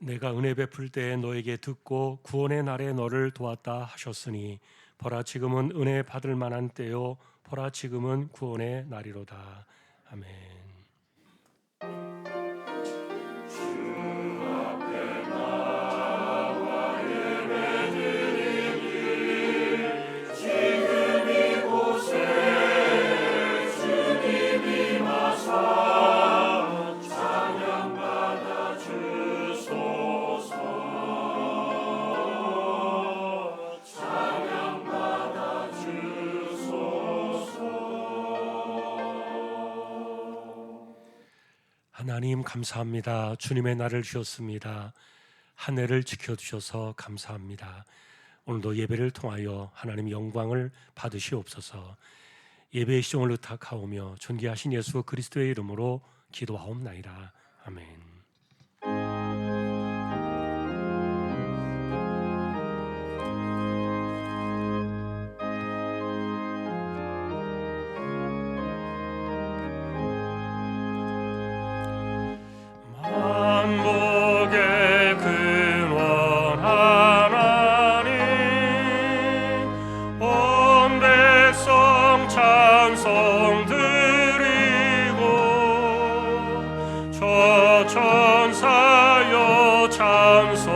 내가 은혜 베풀 때에 너에게 듣고 구원의 날에 너를 도왔다 하셨으니 보라 지금은 은혜 받을 만한 때요 보라 지금은 구원의 날이로다. 아멘. 하나님 감사합니다. 주님의 날을 주셨습니다. 한 해를 지켜주셔서 감사합니다. 오늘도 예배를 통하여 하나님 영광을 받으시옵소서. 예배의 시종을 의탁하오며 존귀하신 예수 그리스도의 이름으로 기도하옵나이다. 아멘. 천사여 찬송하세.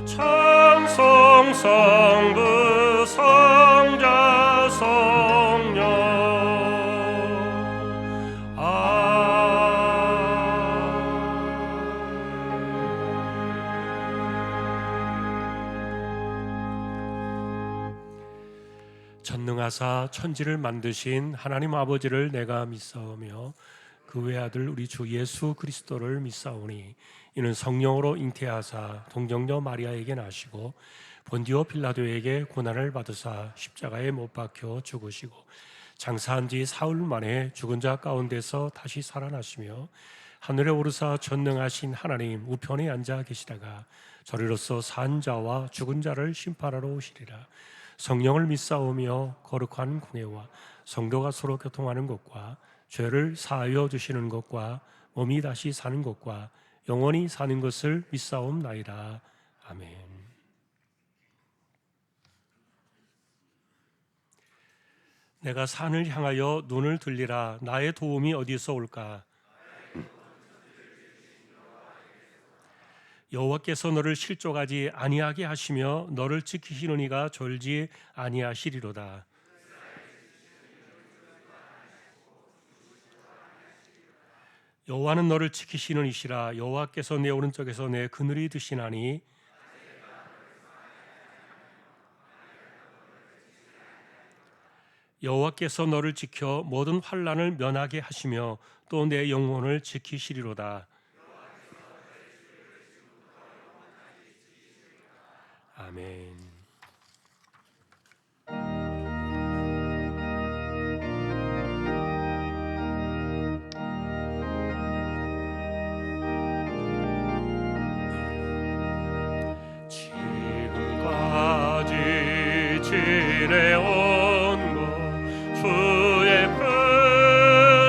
찬송 성부 성자 성령. 전능하사 천지를 만드신 하나님 아버지를 내가 믿사오며 그 외아들 우리 주 예수 그리스도를 믿사오니 이는 성령으로 잉태하사 동정녀 마리아에게 나시고 본디오 빌라도에게 고난을 받으사 십자가에 못 박혀 죽으시고 장사한 지 사흘 만에 죽은 자 가운데서 다시 살아나시며 하늘에 오르사 전능하신 하나님 우편에 앉아 계시다가 저리로서 산 자와 죽은 자를 심판하러 오시리라. 성령을 믿사오며 거룩한 공회와 성도가 서로 교통하는 것과 죄를 사하여 주시는 것과 몸이 다시 사는 것과 영원히 사는 것을 믿사옵나이다. 아멘. 내가 산을 향하여 눈을 들리라. 나의 도움이 어디서 올까? 여호와께서 너를 실족하지 아니하게 하시며 너를 지키시는 이가 졸지 아니하시리로다. 여호와는 너를 지키시는 이시라. 여호와께서 내 오른쪽에서 내 그늘이 드시나니 여호와께서 너를 지켜 모든 환난을 면하게 하시며 또 내 영혼을 지키시리로다. 아멘. 지금까지 지내온 것 주의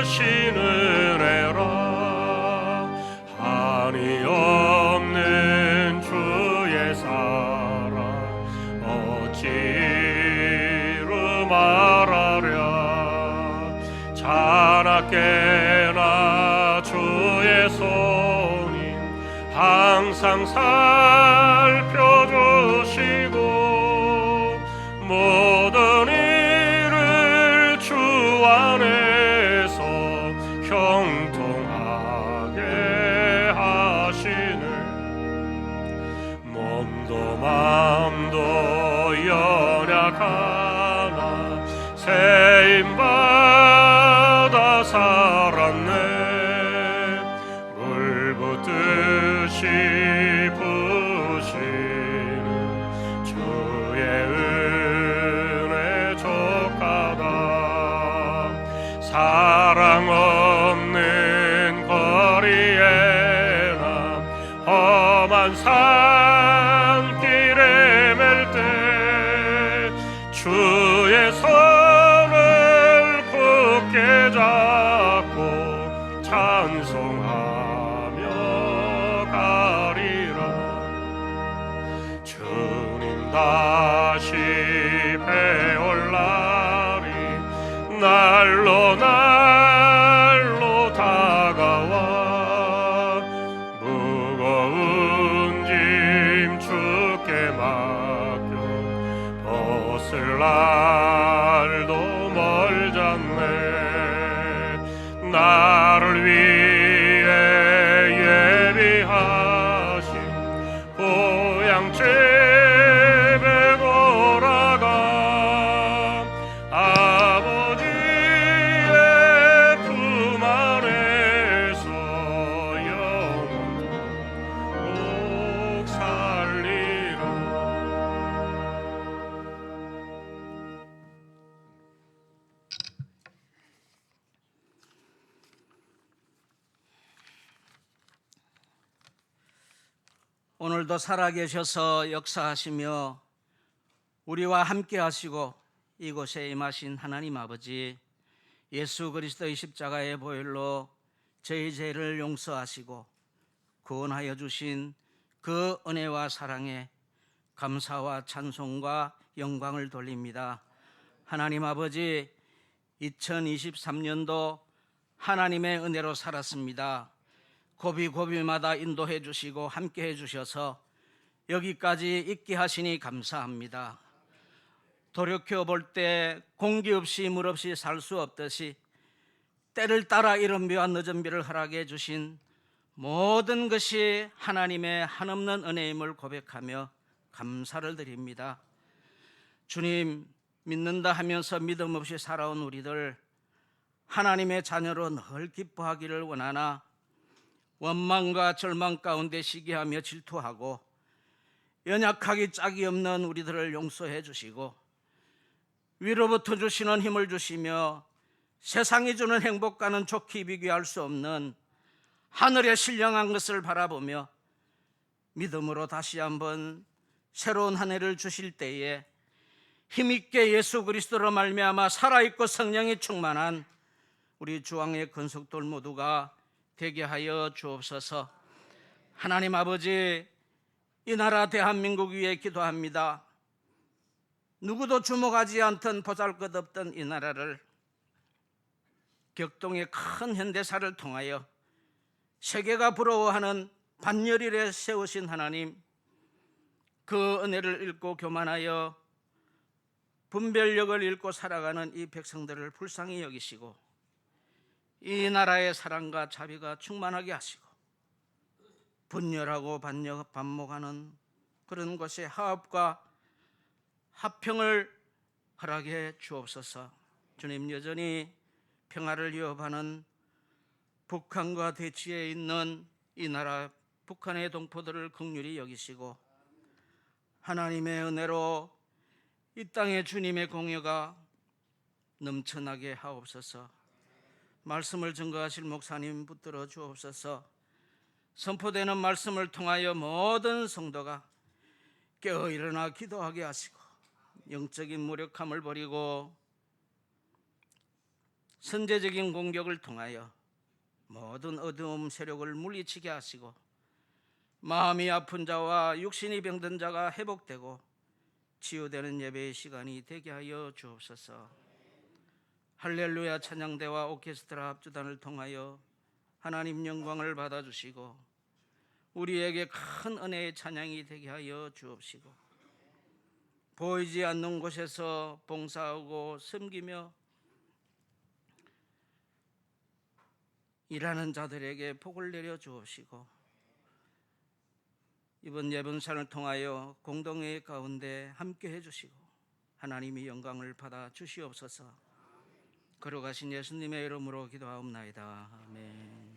크신 은혜라. 한이 없는 주의 사랑 어찌로 말하랴. 자나깨나 주의 손이 항상 살펴주시고 모든 일을 주 안에서 형통하게 하시네. 몸도 마음도 연약하나 세임받아 살았네. 물 붓듯이 부시는 주의 은혜 족하다. 사랑 없는 거리에나 험한 산길에 맬 때 주의 손을 다시 배울 날이 날로 날로 다가와 무거운 짐 주께 맡겨 벗을 날도 멀잖네. 나를 위해 예비하신 고향 집에 돌아가 아버지의 품 안에서 영원토록 살리라. 오늘도 살아계셔서 역사하시며 우리와 함께 하시고 이곳에 임하신 하나님 아버지, 예수 그리스도의 십자가의 보혈로 저희 죄를 용서하시고 구원하여 주신 그 은혜와 사랑에 감사와 찬송과 영광을 돌립니다. 하나님 아버지, 2023년도 하나님의 은혜로 살았습니다. 고비고비마다 인도해 주시고 함께 해 주셔서 여기까지 있게 하시니 감사합니다. 돌이켜 볼 때 공기 없이 물 없이 살 수 없듯이 때를 따라 이른 비와 늦은 비를 허락해 주신 모든 것이 하나님의 한없는 은혜임을 고백하며 감사를 드립니다. 주님, 믿는다 하면서 믿음 없이 살아온 우리들 하나님의 자녀로 늘 기뻐하기를 원하나 원망과 절망 가운데 시기하며 질투하고 연약하기 짝이 없는 우리들을 용서해 주시고 위로부터 주시는 힘을 주시며 세상이 주는 행복과는 좋게 비교할 수 없는 하늘의 신령한 것을 바라보며 믿음으로 다시 한번 새로운 한 해를 주실 때에 힘있게 예수 그리스도로 말미암아 살아있고 성령이 충만한 우리 주왕의 건속들 모두가 되게 하여 주옵소서. 하나님 아버지, 이 나라 대한민국 위해 기도합니다. 누구도 주목하지 않던 보잘것없던 이 나라를 격동의 큰 현대사를 통하여 세계가 부러워하는 반열일에 세우신 하나님, 그 은혜를 읽고 교만하여 분별력을 잃고 살아가는 이 백성들을 불쌍히 여기시고 이 나라의 사랑과 자비가 충만하게 하시고 분열하고 반목하는 그런 것에 화합과 화평을 허락해 주옵소서. 주님, 여전히 평화를 위협하는 북한과 대치에 있는 이 나라 북한의 동포들을 긍휼히 여기시고 하나님의 은혜로 이 땅에 주님의 공여가 넘쳐나게 하옵소서. 말씀을 증거하실 목사님 붙들어 주옵소서. 선포되는 말씀을 통하여 모든 성도가 깨어 일어나 기도하게 하시고 영적인 무력함을 버리고 선제적인 공격을 통하여 모든 어두움 세력을 물리치게 하시고 마음이 아픈 자와 육신이 병든 자가 회복되고 치유되는 예배의 시간이 되게 하여 주옵소서. 할렐루야 찬양대와 오케스트라 합주단을 통하여 하나님 영광을 받아주시고 우리에게 큰 은혜의 찬양이 되게 하여 주옵시고 보이지 않는 곳에서 봉사하고 섬기며 일하는 자들에게 복을 내려 주옵시고 이번 예배사를 통하여 공동회 가운데 함께 해주시고 하나님이 영광을 받아 주시옵소서. 걸어가신 예수님의 이름으로 기도하옵나이다. 아멘.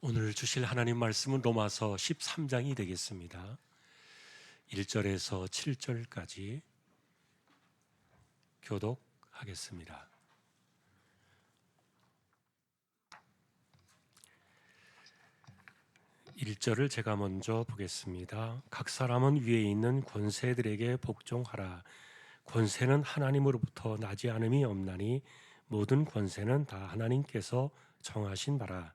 오늘 주실 하나님 말씀은 로마서 13장이 되겠습니다. 1절에서 7절까지 교독하겠습니다. 1절을 제가 먼저 보겠습니다. 각 사람은 위에 있는 권세들에게 복종하라. 권세는 하나님으로부터 나지 않음이 없나니 모든 권세는 다 하나님께서 정하신 바라.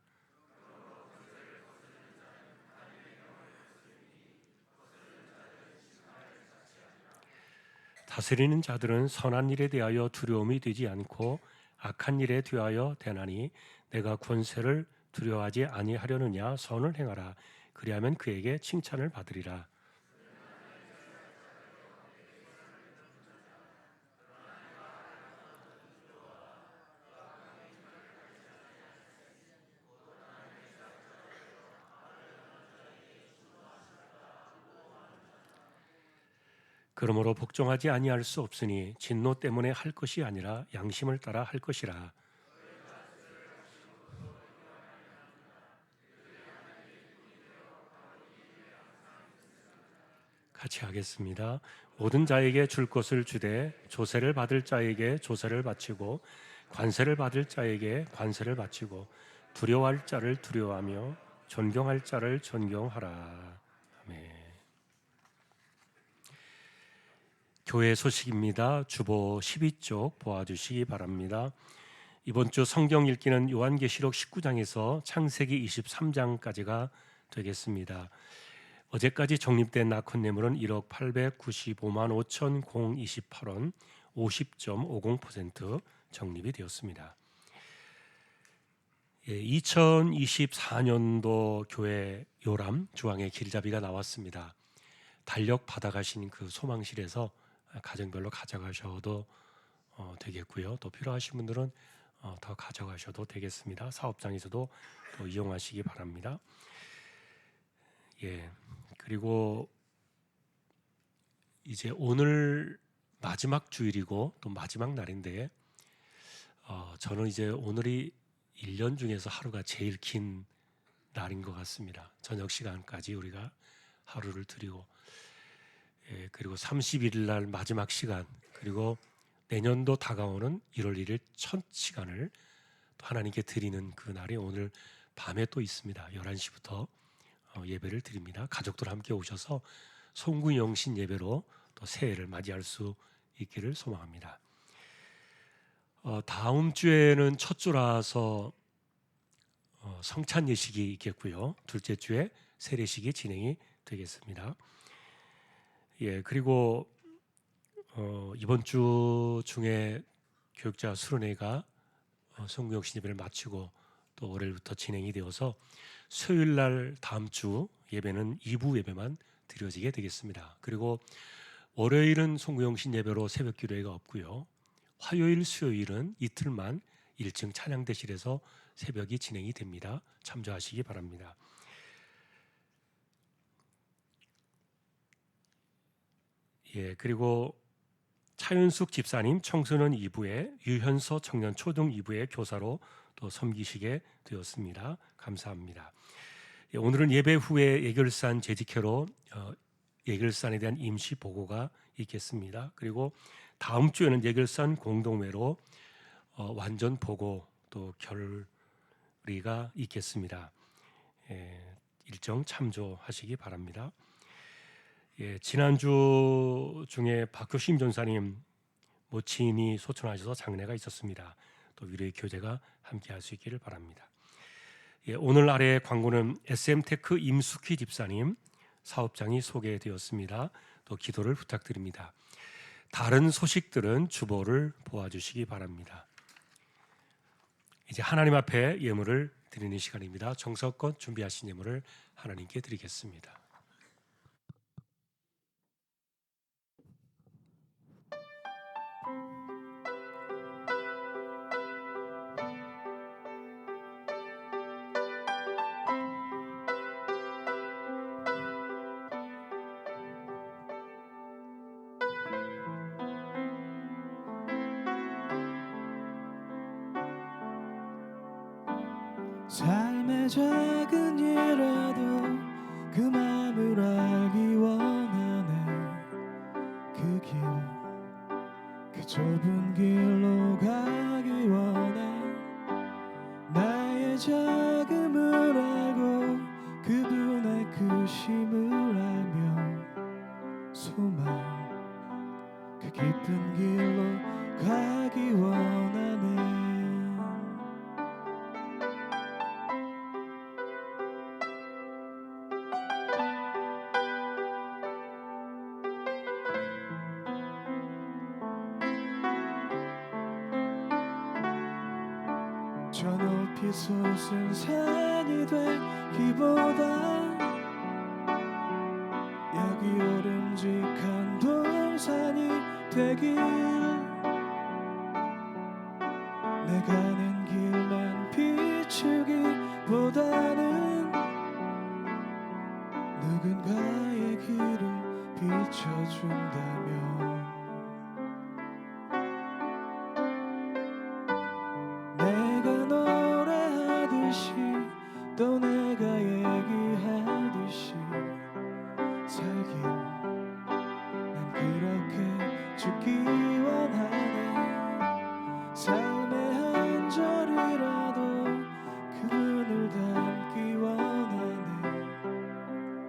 다스리는 자들은 선한 일에 대하여 두려움이 되지 않고 악한 일에 대하여 되나니 내가 권세를 두려워하지 아니하려느냐. 선을 행하라. 그리하면 그에게 칭찬을 받으리라. 그러므로 복종하지 아니할 수 없으니 진노 때문에 할 것이 아니라 양심을 따라 할 것이라. 같이 하겠습니다. 모든 자에게 줄 것을 주되 조세를 받을 자에게 조세를 바치고 관세를 받을 자에게 관세를 바치고 두려워할 자를 두려워하며 존경할 자를 존경하라. 아멘. 교회 소식입니다. 주보 12쪽 보아주시기 바랍니다. 이번 주 성경 읽기는 요한계시록 19장에서 창세기 23장까지가 되겠습니다. 어제까지 적립된 낙헌뇌물은 1억 895만 5,028원 50.50% 적립이 되었습니다. 2024년도 교회 요람 주황의 길잡이가 나왔습니다. 달력 받아가신 그 소망실에서 가정별로 가져가셔도 되겠고요. 또 필요하신 분들은 더 가져가셔도 되겠습니다. 사업장에서도 또 이용하시기 바랍니다. 그리고 이제 오늘 마지막 주일이고 또 마지막 날인데 저는 이제 오늘이 1년 중에서 하루가 제일 긴 날인 것 같습니다. 저녁 시간까지 우리가 하루를 드리고 그리고 31일 날 마지막 시간 그리고 내년도 다가오는 1월 1일 첫 시간을 또 하나님께 드리는 그 날이 오늘 밤에 또 있습니다. 11시부터 예배를 드립니다. 가족들 함께 오셔서 송구영신 예배로 또 새해를 맞이할 수 있기를 소망합니다. 다음 주에는 첫 주라서 성찬 예식이 있겠고요. 둘째 주에 세례식이 진행이 되겠습니다. 그리고 이번 주 중에 교육자 수련회가 송구영신 예배를 마치고 또 월요일부터 진행이 되어서 수요일 날 다음 주 예배는 2부 예배만 드려지게 되겠습니다. 그리고 월요일은 송구영신 예배로 새벽 기도회가 없고요. 화요일, 수요일은 이틀만 1층 찬양대실에서 새벽이 진행이 됩니다. 참조하시기 바랍니다. 그리고 차윤숙 집사님 청소년 2부에 유현서 청년 초등 2부의 교사로 또 섬기시게 되었습니다. 감사합니다. 오늘은 예배 후에 예결산 재직회로 예결산에 대한 임시 보고가 있겠습니다. 그리고 다음 주에는 예결산 공동회로 완전 보고 또 결의가 있겠습니다. 일정 참조하시기 바랍니다. 지난주 중에 박효심 전사님 모친이 소천하셔서 장례가 있었습니다. 또 위로의 교제가 함께할 수 있기를 바랍니다. 오늘 아래 광고는 SM테크 임숙희 집사님 사업장이 소개되었습니다. 또 기도를 부탁드립니다. 다른 소식들은 주보를 보아주시기 바랍니다. 이제 하나님 앞에 예물을 드리는 시간입니다. 정성껏 준비하신 예물을 하나님께 드리겠습니다. 삶의 작은 일에도 그 맘을 알기 원하네. 그 길, 그 좁은 길로 가기 원해. 나의 자금을 알고 그분 저 높이 솟은 산이 되기보다 여기 오름직한 동산이 되길 내 가는 길만 비추기보다는 누군가의 길을 비춰준다면 내가 노래하듯이 또 내가 얘기하듯이 살길 난 그렇게 죽기 원하네 삶의 한 절이라도 그분을 닮기 원하네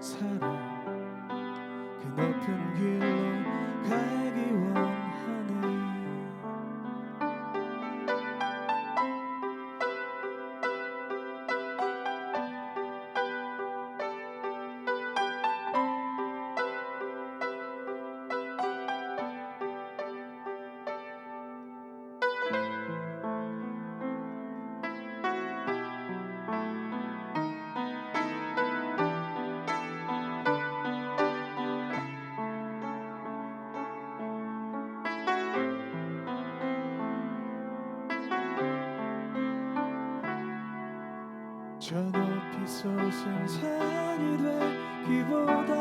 사랑 그 높은 길로 가기 원하네 저 높이 솟은 산이 되기보다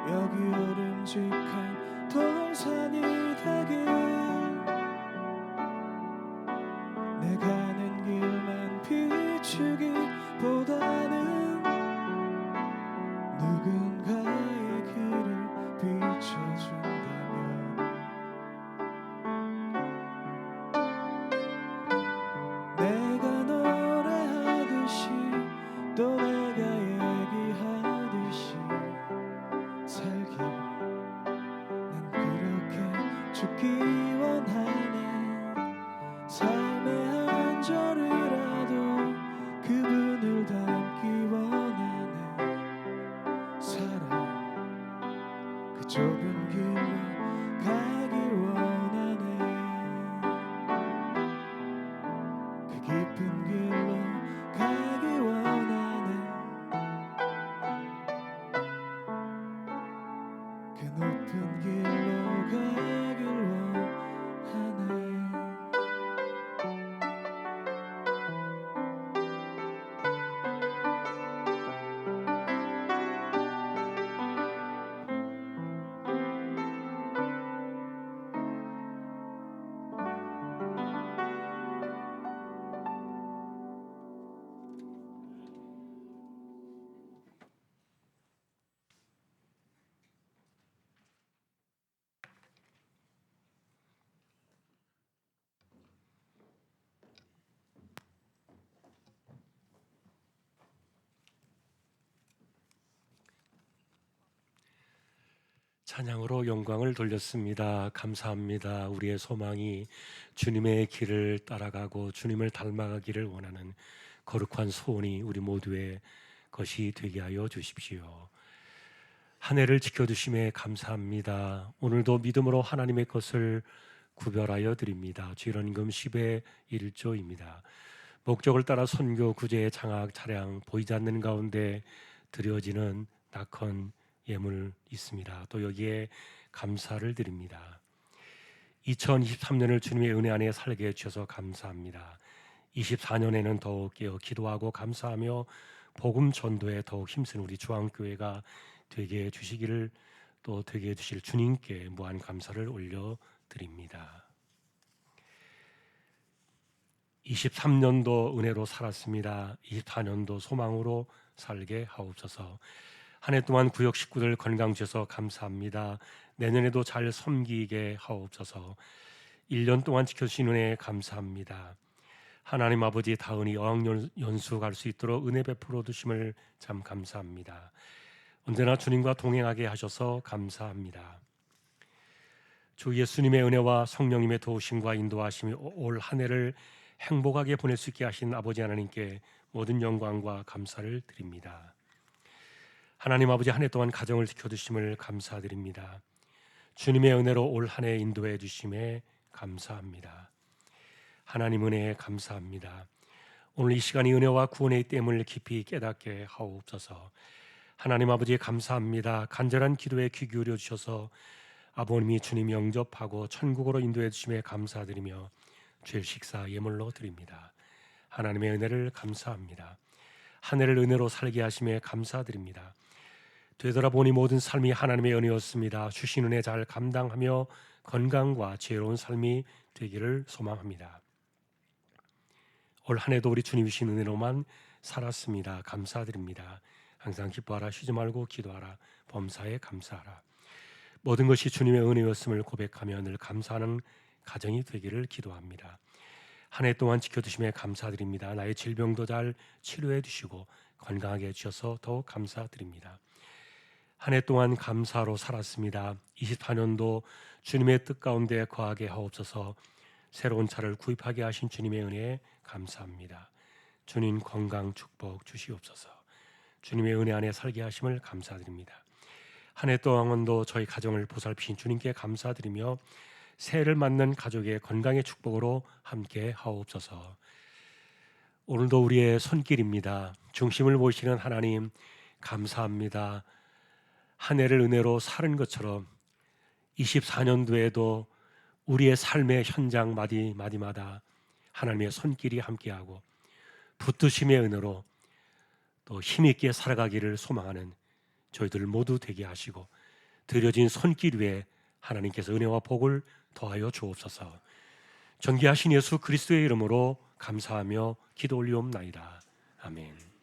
여기 오름직한 동산이 되길 내 가는 길만 비추기보다는 누군가의 길을 비춰준다면 내가 노래하듯이 또 내가 얘기하듯이 살길 난 그렇게 죽기 원하네 삶의 한 절이라도 그분을 닮기 원하네 사랑 그 좁은 길로 가기 원하네 그 깊은 길로 가기 원하네 그 높은 길로 가길 원하네 찬양으로 영광을 돌렸습니다. 감사합니다. 우리의 소망이 주님의 길을 따라가고 주님을 닮아가기를 원하는 거룩한 소원이 우리 모두의 것이 되게 하여 주십시오. 한 해를 지켜주심에 감사합니다. 오늘도 믿음으로 하나님의 것을 구별하여 드립니다. 주일헌금 10의 1조입니다. 목적을 따라 선교, 구제, 장학, 차량 보이지 않는 가운데 드려지는 낙헌 예물 있습니다. 또 여기에 감사를 드립니다. 2023년을 주님의 은혜 안에 살게 해주셔서 감사합니다. 24년에는 더욱 깨어 기도하고 감사하며 복음 전도에 더욱 힘쓴 우리 중앙교회가 되게 해주시기를 또 되게 해주실 주님께 무한 감사를 올려드립니다. 23년도 은혜로 살았습니다. 24년도 소망으로 살게 하옵소서. 한 해 동안 구역 식구들 건강 주셔서 감사합니다. 내년에도 잘 섬기게 하옵소서. 1년 동안 지켜주신 은혜 감사합니다. 하나님 아버지 다은이 어학연수 갈 수 있도록 은혜 베풀어 주심을 참 감사합니다. 언제나 주님과 동행하게 하셔서 감사합니다. 주 예수님의 은혜와 성령님의 도우심과 인도하심이 올 한 해를 행복하게 보낼 수 있게 하신 아버지 하나님께 모든 영광과 감사를 드립니다. 하나님 아버지 한 해 동안 가정을 지켜주심을 감사드립니다. 주님의 은혜로 올 한 해 인도해 주심에 감사합니다. 하나님 은혜에 감사합니다. 오늘 이 시간이 은혜와 구원의 땜을 깊이 깨닫게 하옵소서. 하나님 아버지 감사합니다. 간절한 기도에 귀 기울여 주셔서 아버님이 주님 영접하고 천국으로 인도해 주심에 감사드리며 주의 식사 예물로 드립니다. 하나님의 은혜를 감사합니다. 한 해를 은혜로 살게 하심에 감사드립니다. 되돌아보니 모든 삶이 하나님의 은혜였습니다. 주신 은혜 잘 감당하며 건강과 지혜로운 삶이 되기를 소망합니다. 올 한 해도 우리 주님 주신 은혜로만 살았습니다. 감사드립니다. 항상 기뻐하라, 쉬지 말고 기도하라, 범사에 감사하라. 모든 것이 주님의 은혜였음을 고백하며 늘 감사하는 가정이 되기를 기도합니다. 한 해 동안 지켜주심에 감사드립니다. 나의 질병도 잘 치료해 주시고 건강하게 해주셔서 더욱 감사드립니다. 한 해 동안 감사로 살았습니다. 24년도 주님의 뜻 가운데 거하게 하옵소서. 새로운 차를 구입하게 하신 주님의 은혜에 감사합니다. 주님 건강 축복 주시옵소서. 주님의 은혜 안에 살게 하심을 감사드립니다. 한 해 동안도 저희 가정을 보살피신 주님께 감사드리며 새해를 맞는 가족의 건강의 축복으로 함께 하옵소서. 오늘도 우리의 손길입니다. 중심을 보시는 하나님 감사합니다. 한 해를 은혜로 사는 것처럼 24년도에도 우리의 삶의 현장 마디마디마다 하나님의 손길이 함께하고 붙드심의 은혜로 또 힘있게 살아가기를 소망하는 저희들 모두 되게 하시고 드려진 손길 위에 하나님께서 은혜와 복을 더하여 주옵소서. 존귀하신 예수 그리스도의 이름으로 감사하며 기도 올리옵나이다. 아멘.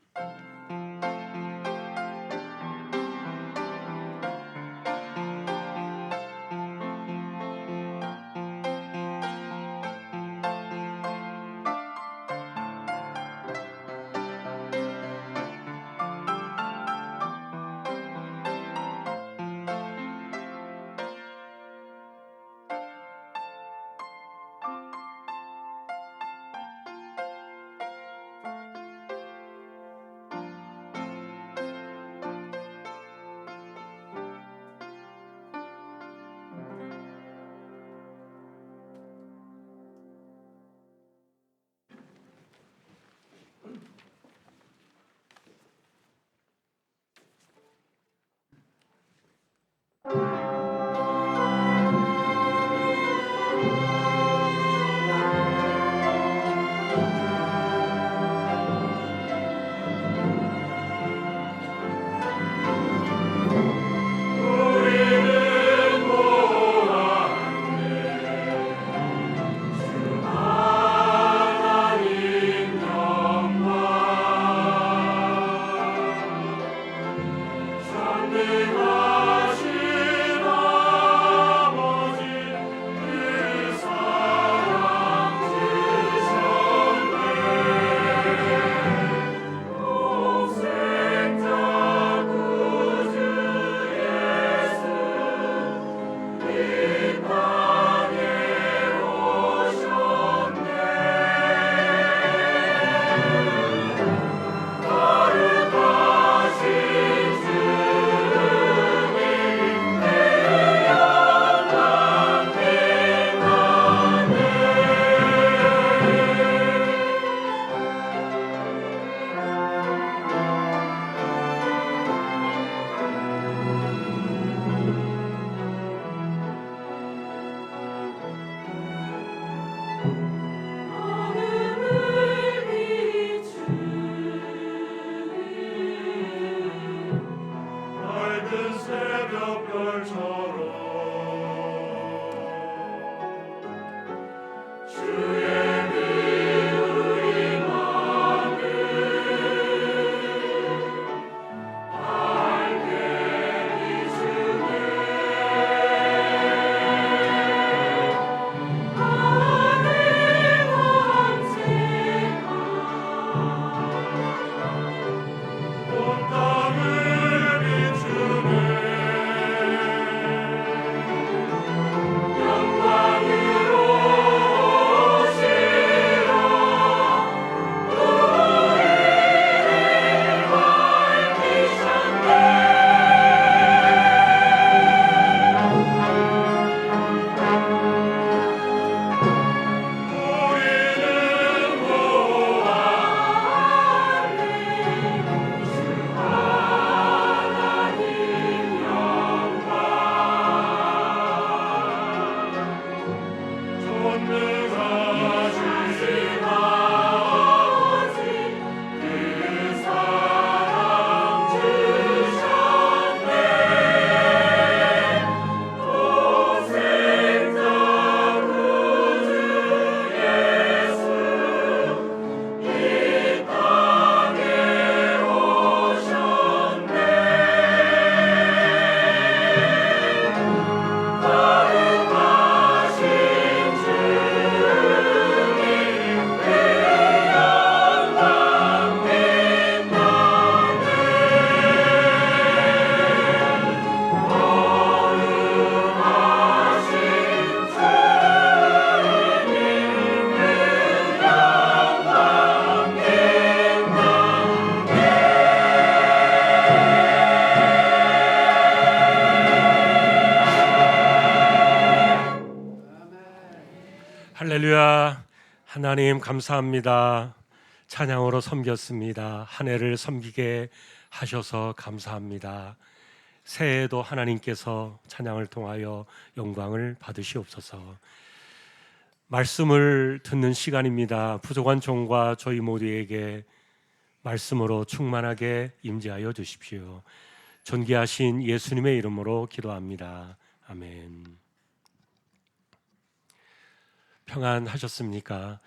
할렐루야. 하나님 감사합니다. 찬양으로 섬겼습니다. 한 해를 섬기게 하셔서 감사합니다. 새해에도 하나님께서 찬양을 통하여 영광을 받으시옵소서. 말씀을 듣는 시간입니다. 부족한 종과 저희 모두에게 말씀으로 충만하게 임재하여 주십시오. 존귀하신 예수님의 이름으로 기도합니다. 아멘. 평안하셨습니까?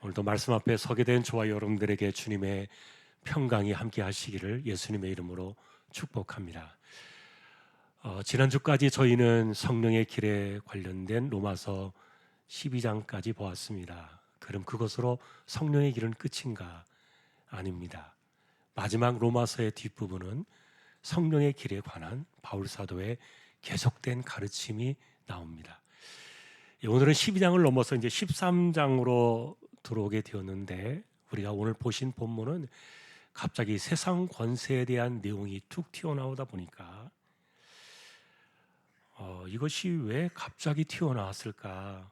오늘도 말씀 앞에 서게 된 저와 여러분들에게 주님의 평강이 함께 하시기를 예수님의 이름으로 축복합니다. 지난주까지 저희는 성령의 길에 관련된 로마서 12장까지 보았습니다. 그럼 그것으로 성령의 길은 끝인가? 아닙니다. 마지막 로마서의 뒷부분은 성령의 길에 관한 바울 사도의 계속된 가르침이 나옵니다. 오늘은 12장을 넘어서 이제 13장으로 들어오게 되었는데, 우리가 오늘 보신 본문은 갑자기 세상 권세에 대한 내용이 툭 튀어나오다 보니까 이것이 왜 갑자기 튀어나왔을까?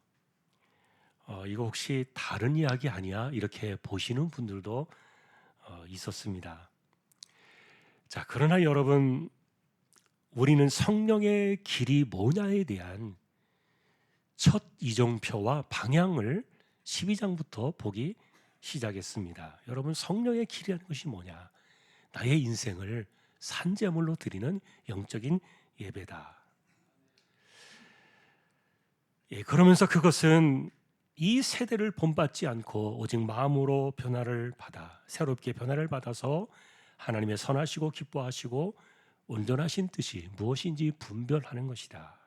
이거 혹시 다른 이야기 아니야? 이렇게 보시는 분들도 있었습니다. 자, 그러나 여러분, 우리는 성령의 길이 뭐냐에 대한 첫 이정표와 방향을 12장부터 보기 시작했습니다. 여러분, 성령의 길이라는 것이 뭐냐? 나의 인생을 산제물로 드리는 영적인 예배다. 그러면서 그것은 이 세대를 본받지 않고 오직 마음으로 변화를 받아, 새롭게 변화를 받아서 하나님의 선하시고 기뻐하시고 온전하신 뜻이 무엇인지 분별하는 것이다.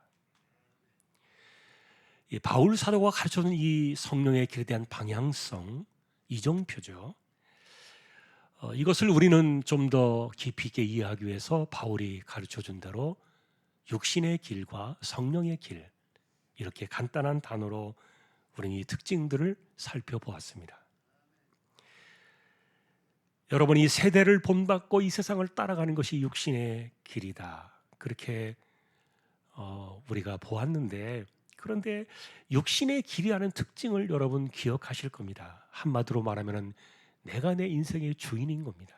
바울 사도가 가르쳐준 이 성령의 길에 대한 방향성, 이정표죠. 이것을 우리는 좀 더 깊이 있게 이해하기 위해서 바울이 가르쳐준 대로 육신의 길과 성령의 길, 이렇게 간단한 단어로 우리는 이 특징들을 살펴보았습니다. 여러분, 이 세대를 본받고 이 세상을 따라가는 것이 육신의 길이다, 그렇게 우리가 보았는데, 그런데 육신의 길이라는 특징을 여러분 기억하실 겁니다. 한마디로 말하면 내가 내 인생의 주인인 겁니다.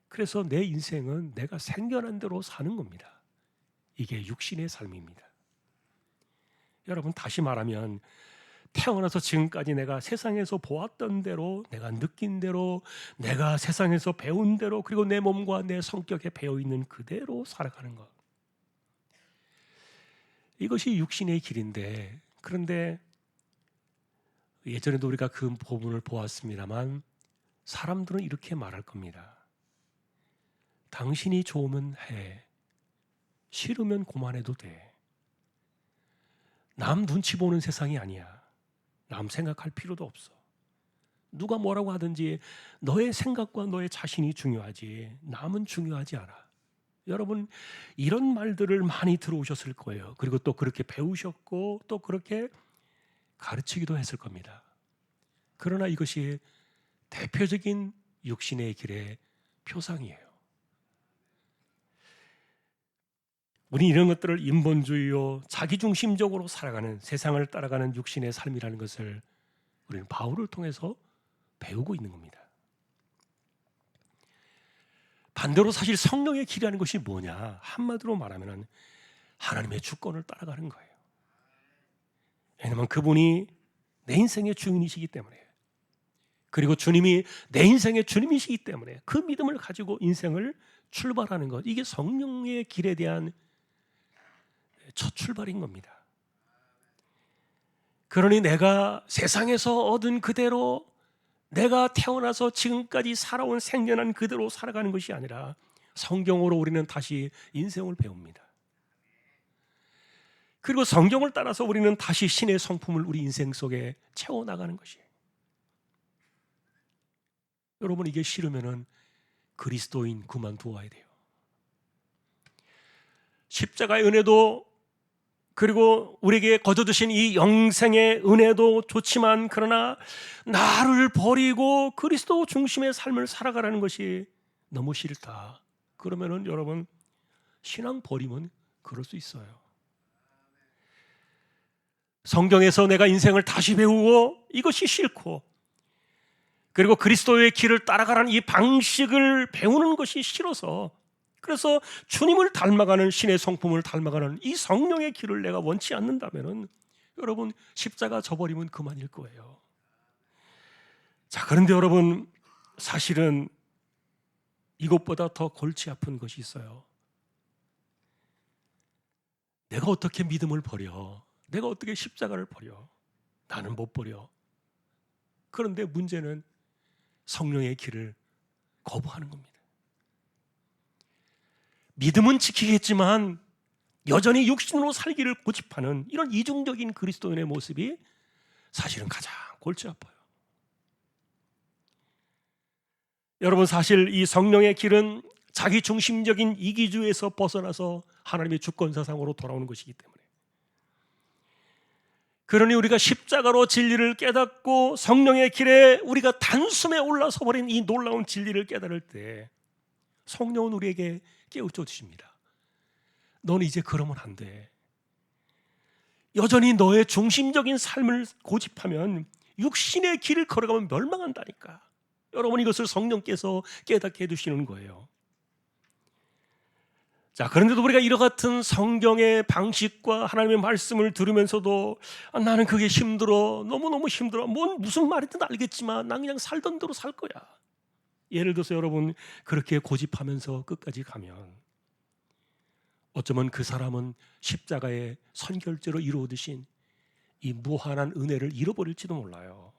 그래서 내 인생은 내가 생겨난 대로 사는 겁니다. 이게 육신의 삶입니다. 여러분, 다시 말하면 태어나서 지금까지 내가 세상에서 보았던 대로, 내가 느낀 대로, 내가 세상에서 배운 대로, 그리고 내 몸과 내 성격에 배어있는 그대로 살아가는 것, 이것이 육신의 길인데, 그런데 예전에도 우리가 그 부분을 보았습니다만 사람들은 이렇게 말할 겁니다. 당신이 좋으면 해, 싫으면 그만해도 돼. 남 눈치 보는 세상이 아니야. 남 생각할 필요도 없어. 누가 뭐라고 하든지 너의 생각과 너의 자신이 중요하지 남은 중요하지 않아. 여러분, 이런 말들을 많이 들어오셨을 거예요. 그리고 또 그렇게 배우셨고 또 그렇게 가르치기도 했을 겁니다. 그러나 이것이 대표적인 육신의 길의 표상이에요. 우리 이런 것들을 인본주의요, 자기중심적으로 살아가는, 세상을 따라가는 육신의 삶이라는 것을 우리는 바울을 통해서 배우고 있는 겁니다. 반대로 사실 성령의 길이라는 것이 뭐냐? 한마디로 말하면 하나님의 주권을 따라가는 거예요. 왜냐하면 그분이 내 인생의 주인이시기 때문에, 그리고 주님이 내 인생의 주님이시기 때문에 그 믿음을 가지고 인생을 출발하는 것, 이게 성령의 길에 대한 첫 출발인 겁니다. 그러니 내가 세상에서 얻은 그대로, 내가 태어나서 지금까지 살아온 생년한 그대로 살아가는 것이 아니라 성경으로 우리는 다시 인생을 배웁니다. 그리고 성경을 따라서 우리는 다시 신의 성품을 우리 인생 속에 채워나가는 것이에요. 여러분, 이게 싫으면 그리스도인 그만두어야 돼요. 십자가의 은혜도, 그리고 우리에게 거둬주신 이 영생의 은혜도 좋지만, 그러나 나를 버리고 그리스도 중심의 삶을 살아가라는 것이 너무 싫다. 그러면은 여러분, 신앙 버리면 그럴 수 있어요. 성경에서 내가 인생을 다시 배우고 이것이 싫고, 그리고 그리스도의 길을 따라가라는 이 방식을 배우는 것이 싫어서, 그래서 주님을 닮아가는, 신의 성품을 닮아가는 이 성령의 길을 내가 원치 않는다면 여러분, 십자가 져버리면 그만일 거예요. 자, 그런데 여러분, 사실은 이것보다 더 골치 아픈 것이 있어요. 내가 어떻게 믿음을 버려? 내가 어떻게 십자가를 버려? 나는 못 버려. 그런데 문제는 성령의 길을 거부하는 겁니다. 믿음은 지키겠지만 여전히 육신으로 살기를 고집하는 이런 이중적인 그리스도인의 모습이 사실은 가장 골치 아파요. 여러분, 사실 이 성령의 길은 자기 중심적인 이기주의에서 벗어나서 하나님의 주권사상으로 돌아오는 것이기 때문에, 그러니 우리가 십자가로 진리를 깨닫고 성령의 길에 우리가 단숨에 올라서 버린 이 놀라운 진리를 깨달을 때 성령은 우리에게 깨우쳐 주십니다. 너는 이제 그러면 안 돼. 여전히 너의 중심적인 삶을 고집하면 육신의 길을 걸어가면 멸망한다니까. 여러분, 이것을 성령께서 깨닫게 해주시는 거예요. 자, 그런데도 우리가 이와 같은 성경의 방식과 하나님의 말씀을 들으면서도 나는 그게 힘들어, 너무너무 힘들어, 무슨 말이든 알겠지만 난 그냥 살던 대로 살 거야. 예를 들어서 여러분, 그렇게 고집하면서 끝까지 가면 어쩌면 그 사람은 십자가의 선결제로 이루어지신 이 무한한 은혜를 잃어버릴지도 몰라요.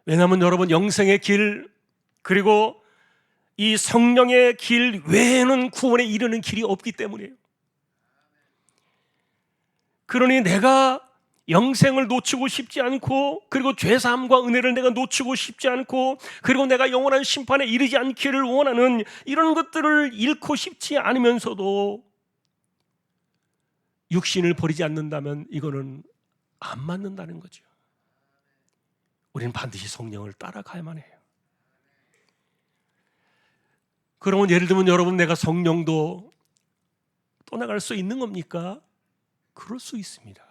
왜냐하면 여러분, 영생의 길, 그리고 이 성령의 길 외에는 구원에 이르는 길이 없기 때문이에요. 그러니 내가 영생을 놓치고 싶지 않고, 그리고 죄사함과 은혜를 내가 놓치고 싶지 않고, 그리고 내가 영원한 심판에 이르지 않기를 원하는 이런 것들을 잃고 싶지 않으면서도 육신을 버리지 않는다면 이거는 안 맞는다는 거죠. 우리는 반드시 성령을 따라가야만 해요. 그러면 예를 들면 여러분, 내가 성령도 떠나갈 수 있는 겁니까? 그럴 수 있습니다.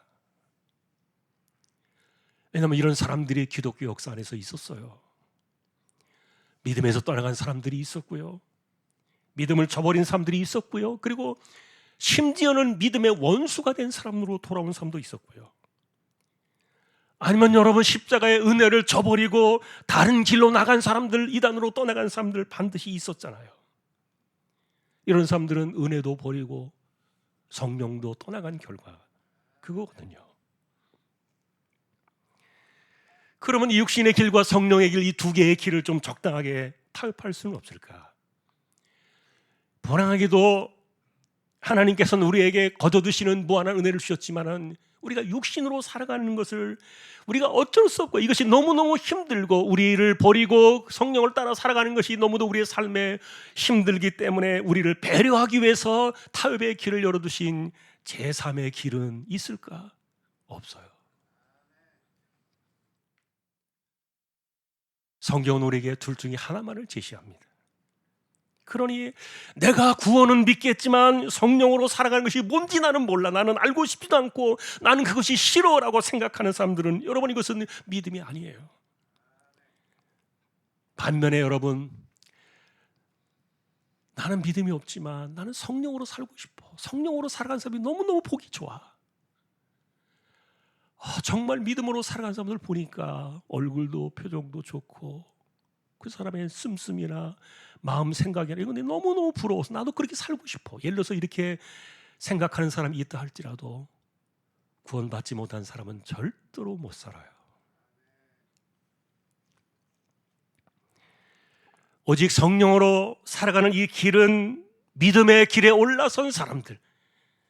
왜냐하면 이런 사람들이 기독교 역사 안에서 있었어요. 믿음에서 떠나간 사람들이 있었고요, 믿음을 저버린 사람들이 있었고요, 그리고 심지어는 믿음의 원수가 된 사람으로 돌아온 사람도 있었고요. 아니면 여러분, 십자가의 은혜를 저버리고 다른 길로 나간 사람들, 이단으로 떠나간 사람들 반드시 있었잖아요. 이런 사람들은 은혜도 버리고 성령도 떠나간 결과 그거거든요. 그러면 이 육신의 길과 성령의 길, 이 두 개의 길을 좀 적당하게 타협할 수는 없을까? 불행하게도 하나님께서는 우리에게 거둬두시는 무한한 은혜를 주셨지만은 우리가 육신으로 살아가는 것을 우리가 어쩔 수 없고, 이것이 너무너무 힘들고 우리를 버리고 성령을 따라 살아가는 것이 너무도 우리의 삶에 힘들기 때문에 우리를 배려하기 위해서 타협의 길을 열어두신 제3의 길은 있을까? 없어요. 성경은 우리에게 둘 중에 하나만을 제시합니다. 그러니 내가 구원은 믿겠지만 성령으로 살아가는 것이 뭔지 나는 몰라, 나는 알고 싶지도 않고 나는 그것이 싫어라고 생각하는 사람들은 여러분, 이것은 믿음이 아니에요. 반면에 여러분, 나는 믿음이 없지만 나는 성령으로 살고 싶어, 성령으로 살아가는 사람이 너무너무 보기 좋아. 정말 믿음으로 살아가는 사람들 보니까 얼굴도 표정도 좋고 그 사람의 씀씀이나 마음 생각이나 이건 너무너무 부러워서 나도 그렇게 살고 싶어. 예를 들어서 이렇게 생각하는 사람이 있다 할지라도 구원받지 못한 사람은 절대로 못 살아요. 오직 성령으로 살아가는 이 길은 믿음의 길에 올라선 사람들,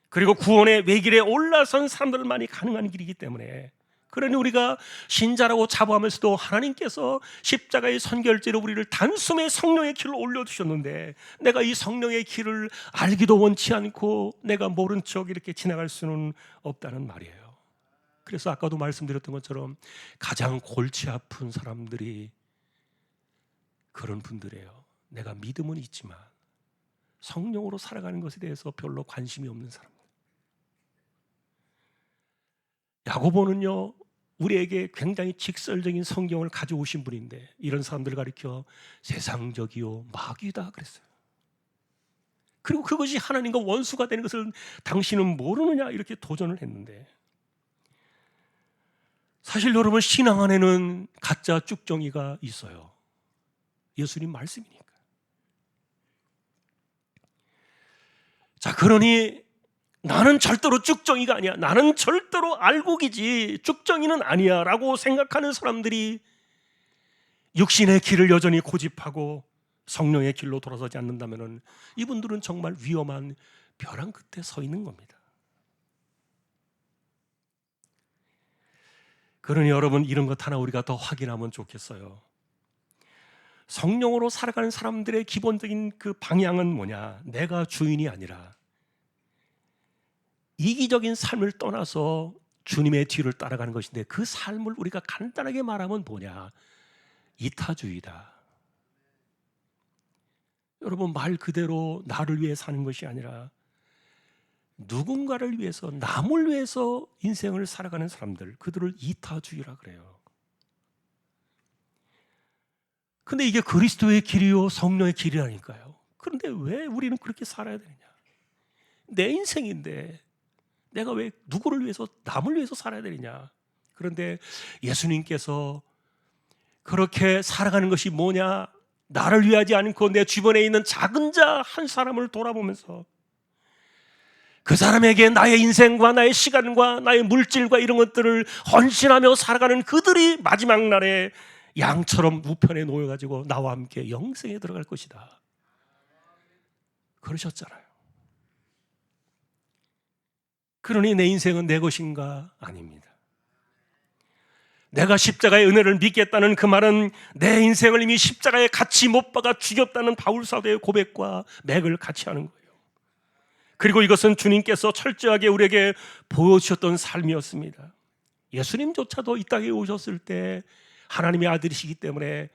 그리고 구원의 외길에 올라선 사람들만이 가능한 길이기 때문에, 그러니 우리가 신자라고 자부하면서도 하나님께서 십자가의 선결제로 우리를 단숨에 성령의 길로 올려주셨는데, 내가 이 성령의 길을 알기도 원치 않고 내가 모른 척 이렇게 지나갈 수는 없다는 말이에요. 그래서 아까도 말씀드렸던 것처럼 가장 골치 아픈 사람들이 그런 분들이에요. 내가 믿음은 있지만 성령으로 살아가는 것에 대해서 별로 관심이 없는 사람들. 야고보는요, 우리에게 굉장히 직설적인 성경을 가져오신 분인데 이런 사람들을 가리켜 세상적이요 마귀다 그랬어요. 그리고 그것이 하나님과 원수가 되는 것을 당신은 모르느냐 이렇게 도전을 했는데, 사실 여러분, 신앙 안에는 가짜 쭉정이가 있어요. 예수님 말씀이니까. 자, 그러니 나는 절대로 쭉정이가 아니야, 나는 절대로 알곡이지 쭉정이는 아니야 라고 생각하는 사람들이 육신의 길을 여전히 고집하고 성령의 길로 돌아서지 않는다면 이분들은 정말 위험한 벼랑 끝에 서 있는 겁니다. 그러니 여러분, 이런 것 하나 우리가 더 확인하면 좋겠어요. 성령으로 살아가는 사람들의 기본적인 그 방향은 뭐냐? 내가 주인이 아니라 이기적인 삶을 떠나서 주님의 뒤를 따라가는 것인데, 그 삶을 우리가 간단하게 말하면 뭐냐? 이타주의다. 여러분, 말 그대로 나를 위해 사는 것이 아니라 누군가를 위해서, 남을 위해서 인생을 살아가는 사람들, 그들을 이타주의라 그래요. 근데 이게 그리스도의 길이요 성령의 길이라니까요. 그런데 왜 우리는 그렇게 살아야 되느냐? 내 인생인데 내가 왜 누구를 위해서, 남을 위해서 살아야 되느냐? 그런데 예수님께서 그렇게 살아가는 것이 뭐냐? 나를 위하지 않고 내 주변에 있는 작은 자 한 사람을 돌아보면서 그 사람에게 나의 인생과 나의 시간과 나의 물질과 이런 것들을 헌신하며 살아가는 그들이 마지막 날에 양처럼 우편에 놓여가지고 나와 함께 영생에 들어갈 것이다, 그러셨잖아요. 그러니 내 인생은 내 것인가? 아닙니다. 내가 십자가의 은혜를 믿겠다는 그 말은 내 인생을 이미 십자가에 같이 못 박아 죽였다는 바울 사도의 고백과 맥을 같이 하는 거예요. 그리고 이것은 주님께서 철저하게 우리에게 보여주셨던 삶이었습니다. 예수님조차도 이 땅에 오셨을 때 하나님의 아들이시기 때문에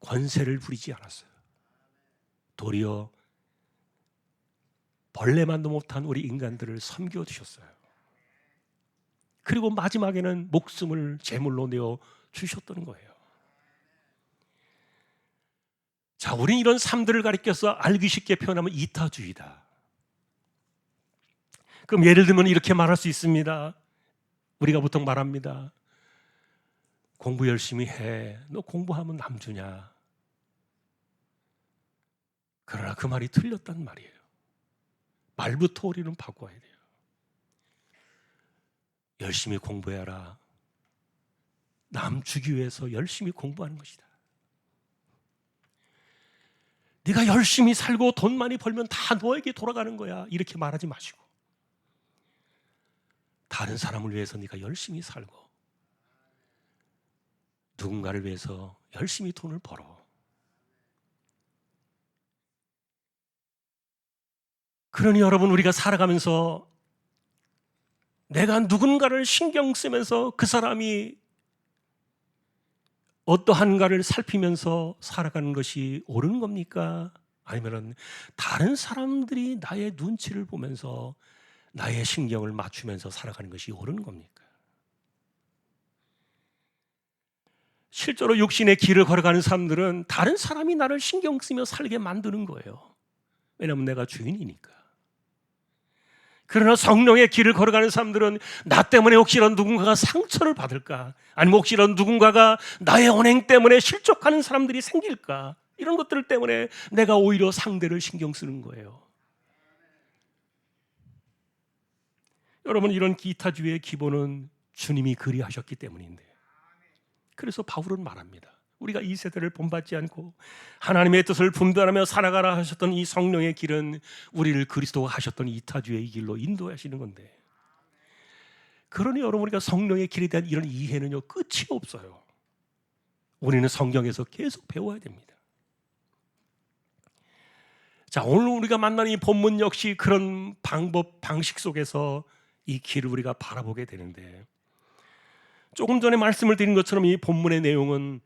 권세를 부리지 않았어요. 도리어 벌레만도 못한 우리 인간들을 섬겨주셨어요. 그리고 마지막에는 목숨을 제물로 내어 주셨던 거예요. 자, 우린 이런 삶들을 가리켜서 알기 쉽게 표현하면 이타주의다. 그럼 예를 들면 이렇게 말할 수 있습니다. 우리가 보통 말합니다. 공부 열심히 해. 너 공부하면 남 주냐? 그러나 그 말이 틀렸단 말이에요. 말부터 우리는 바꿔야 돼요. 열심히 공부해라. 남 주기 위해서 열심히 공부하는 것이다. 네가 열심히 살고 돈 많이 벌면 다 너에게 돌아가는 거야, 이렇게 말하지 마시고 다른 사람을 위해서 네가 열심히 살고 누군가를 위해서 열심히 돈을 벌어. 그러니 여러분, 우리가 살아가면서 내가 누군가를 신경 쓰면서 그 사람이 어떠한가를 살피면서 살아가는 것이 옳은 겁니까? 아니면 다른 사람들이 나의 눈치를 보면서 나의 신경을 맞추면서 살아가는 것이 옳은 겁니까? 실제로 육신의 길을 걸어가는 사람들은 다른 사람이 나를 신경 쓰며 살게 만드는 거예요. 왜냐하면 내가 주인이니까. 그러나 성령의 길을 걸어가는 사람들은 나 때문에 혹시라도 누군가가 상처를 받을까, 아니면 혹시라도 누군가가 나의 언행 때문에 실족하는 사람들이 생길까, 이런 것들 때문에 내가 오히려 상대를 신경 쓰는 거예요. 여러분, 이런 기타주의의 기본은 주님이 그리하셨기 때문인데, 그래서 바울은 말합니다. 우리가 이 세대를 본받지 않고 하나님의 뜻을 분별하며 살아가라 하셨던 이 성령의 길은 우리를 그리스도가 하셨던 이타주의 길로 인도하시는 건데, 그러니 여러분, 우리가 성령의 길에 대한 이런 이해는요 끝이 없어요. 우리는 성경에서 계속 배워야 됩니다. 자, 오늘 우리가 만나는 이 본문 역시 그런 방법, 방식 속에서 이 길을 우리가 바라보게 되는데, 조금 전에 말씀을 드린 것처럼 이 본문의 내용은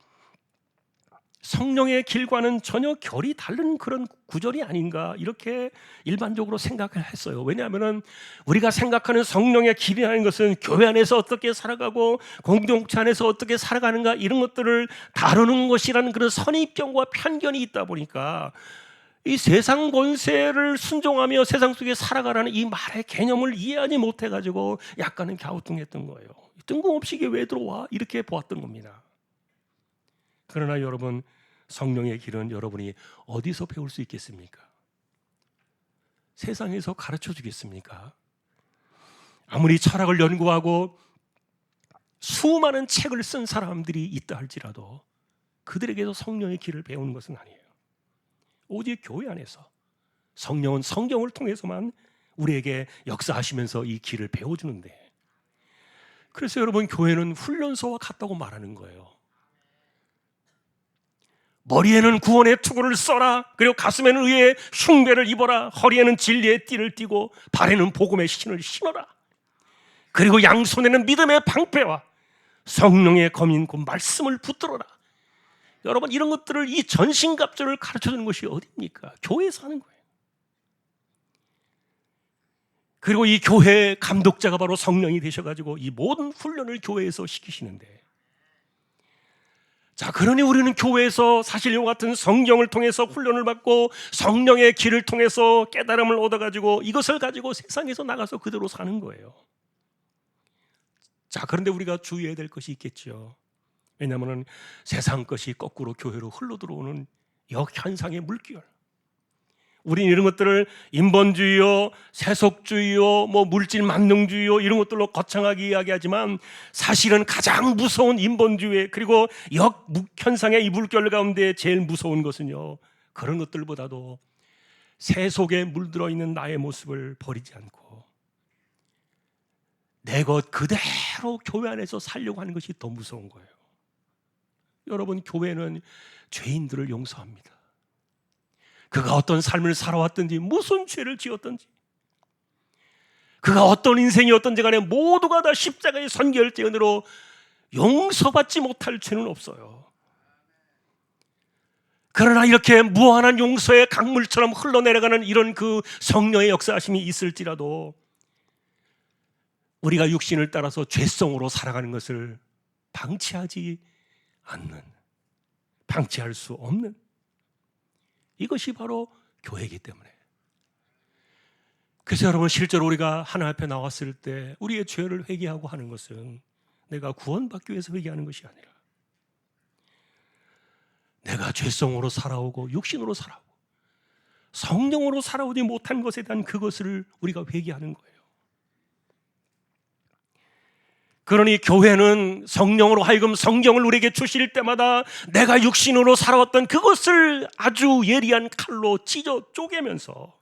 성령의 길과는 전혀 결이 다른 그런 구절이 아닌가 이렇게 일반적으로 생각을 했어요. 왜냐하면 우리가 생각하는 성령의 길이라는 것은 교회 안에서 어떻게 살아가고 공동체 안에서 어떻게 살아가는가 이런 것들을 다루는 것이라는 그런 선입견과 편견이 있다 보니까 이 세상 권세를 순종하며 세상 속에 살아가라는 이 말의 개념을 이해하지 못해가지고 약간은 갸우뚱했던 거예요. 뜬금없이 이게 왜 들어와? 이렇게 보았던 겁니다. 그러나 여러분, 성령의 길은 여러분이 어디서 배울 수 있겠습니까? 세상에서 가르쳐 주겠습니까? 아무리 철학을 연구하고 수많은 책을 쓴 사람들이 있다 할지라도 그들에게도 성령의 길을 배우는 것은 아니에요. 오직 교회 안에서 성령은 성경을 통해서만 우리에게 역사하시면서 이 길을 배워주는데, 그래서 여러분, 교회는 훈련소와 같다고 말하는 거예요. 머리에는 구원의 투구를 써라. 그리고 가슴에는 의의 흉배를 입어라. 허리에는 진리의 띠를 띠고 발에는 복음의 신을 신어라. 그리고 양손에는 믿음의 방패와 성령의 검인 곧 말씀을 붙들어라. 여러분, 이런 것들을, 이 전신갑주를 가르쳐주는 것이 어디입니까? 교회에서 하는 거예요. 그리고 이 교회의 감독자가 바로 성령이 되셔가지고 이 모든 훈련을 교회에서 시키시는데, 자, 그러니 우리는 교회에서 사실 이와 같은 성경을 통해서 훈련을 받고 성령의 길을 통해서 깨달음을 얻어가지고 이것을 가지고 세상에서 나가서 그대로 사는 거예요. 자, 그런데 우리가 주의해야 될 것이 있겠죠. 왜냐하면 세상 것이 거꾸로 교회로 흘러들어오는 역현상의 물결. 우리는 이런 것들을 인본주의요, 세속주의요, 물질 만능주의요 이런 것들로 거창하게 이야기하지만 사실은 가장 무서운 인본주의 그리고 역현상의 이 물결 가운데 제일 무서운 것은요, 그런 것들보다도 세속에 물들어 있는 나의 모습을 버리지 않고 내 것 그대로 교회 안에서 살려고 하는 것이 더 무서운 거예요. 여러분, 교회는 죄인들을 용서합니다. 그가 어떤 삶을 살아왔든지 무슨 죄를 지었든지 그가 어떤 인생이었든지 간에 모두가 다 십자가의 선결제연으로 용서받지 못할 죄는 없어요. 그러나 이렇게 무한한 용서의 강물처럼 흘러내려가는 이런 그 성령의 역사하심이 있을지라도 우리가 육신을 따라서 죄성으로 살아가는 것을 방치하지 않는, 방치할 수 없는, 이것이 바로 교회이기 때문에. 그래서 여러분, 실제로 우리가 하나님 앞에 나왔을 때 우리의 죄를 회개하고 하는 것은 내가 구원받기 위해서 회개하는 것이 아니라 내가 죄성으로 살아오고 육신으로 살아오고 성령으로 살아오지 못한 것에 대한 그것을 우리가 회개하는 거예요. 그러니 교회는 성령으로 하여금 성경을 우리에게 주실 때마다 내가 육신으로 살아왔던 그것을 아주 예리한 칼로 찢어 쪼개면서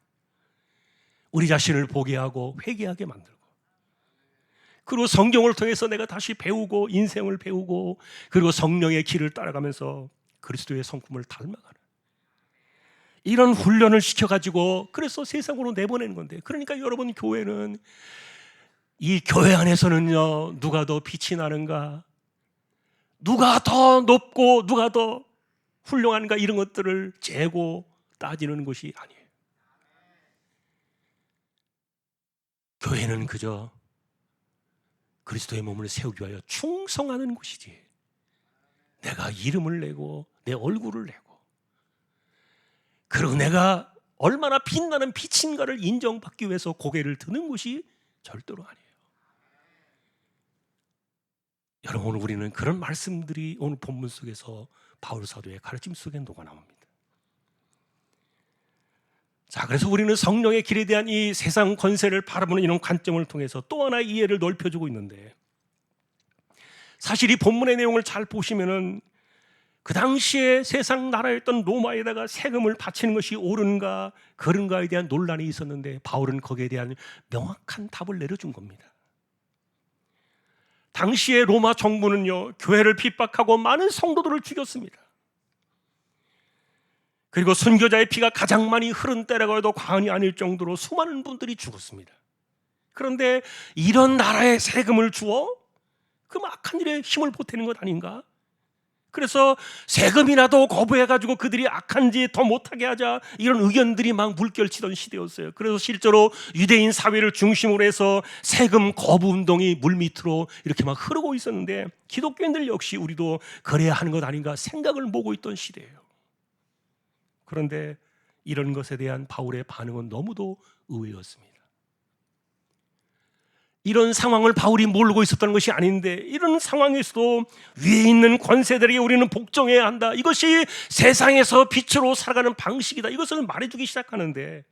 우리 자신을 보게 하고 회개하게 만들고, 그리고 성경을 통해서 내가 다시 배우고 인생을 배우고 그리고 성령의 길을 따라가면서 그리스도의 성품을 닮아가는 이런 훈련을 시켜가지고 그래서 세상으로 내보내는 건데, 그러니까 여러분, 교회는 이 교회 안에서는요, 누가 더 빛이 나는가, 누가 더 높고 누가 더 훌륭한가 이런 것들을 재고 따지는 것이 아니에요. 교회는 그저 그리스도의 몸을 세우기 위하여 충성하는 곳이지, 내가 이름을 내고 내 얼굴을 내고 그리고 내가 얼마나 빛나는 빛인가를 인정받기 위해서 고개를 드는 곳이 절대로 아니에요. 여러분, 우리는 그런 말씀들이 오늘 본문 속에서 바울 사도의 가르침 속에 녹아나옵니다. 자, 그래서 우리는 성령의 길에 대한 이 세상 권세를 바라보는 이런 관점을 통해서 또 하나 이해를 넓혀주고 있는데, 사실 이 본문의 내용을 잘 보시면은 그 당시에 세상 나라였던 로마에다가 세금을 바치는 것이 옳은가 그른가에 대한 논란이 있었는데 바울은 거기에 대한 명확한 답을 내려준 겁니다. 당시에 로마 정부는요, 교회를 핍박하고 많은 성도들을 죽였습니다. 그리고 순교자의 피가 가장 많이 흐른 때라고 해도 과언이 아닐 정도로 수많은 분들이 죽었습니다. 그런데 이런 나라에 세금을 주어 그 악한 일에 힘을 보태는 것 아닌가? 그래서 세금이라도 거부해가지고 그들이 악한지 더 못하게 하자, 이런 의견들이 막 물결치던 시대였어요. 그래서 실제로 유대인 사회를 중심으로 해서 세금 거부 운동이 물밑으로 이렇게 막 흐르고 있었는데, 기독교인들 역시 우리도 그래야 하는 것 아닌가 생각을 모고 있던 시대예요. 그런데 이런 것에 대한 바울의 반응은 너무도 의외였습니다. 이런 상황을 바울이 모르고 있었던 것이 아닌데, 이런 상황에서도 위에 있는 권세들에게 우리는 복종해야 한다, 이것이 세상에서 빛으로 살아가는 방식이다, 이것을 말해주기 시작하는데,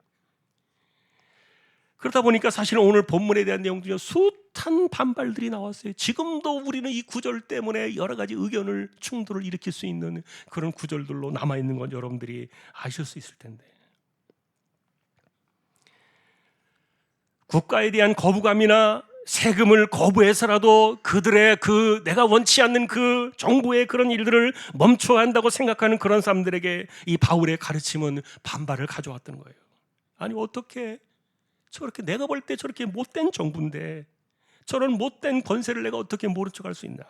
그러다 보니까 사실은 오늘 본문에 대한 내용 중에 숱한 반발들이 나왔어요. 지금도 우리는 이 구절 때문에 여러 가지 의견을, 충돌을 일으킬 수 있는 그런 구절들로 남아있는 건 여러분들이 아실 수 있을 텐데, 국가에 대한 거부감이나 세금을 거부해서라도 그들의 내가 원치 않는 그 정부의 그런 일들을 멈춰야 한다고 생각하는 그런 사람들에게 이 바울의 가르침은 반발을 가져왔던 거예요. 아니, 어떻게 저렇게, 내가 볼 때 저렇게 못된 정부인데 저런 못된 권세를 내가 어떻게 모른 척할 수 있나?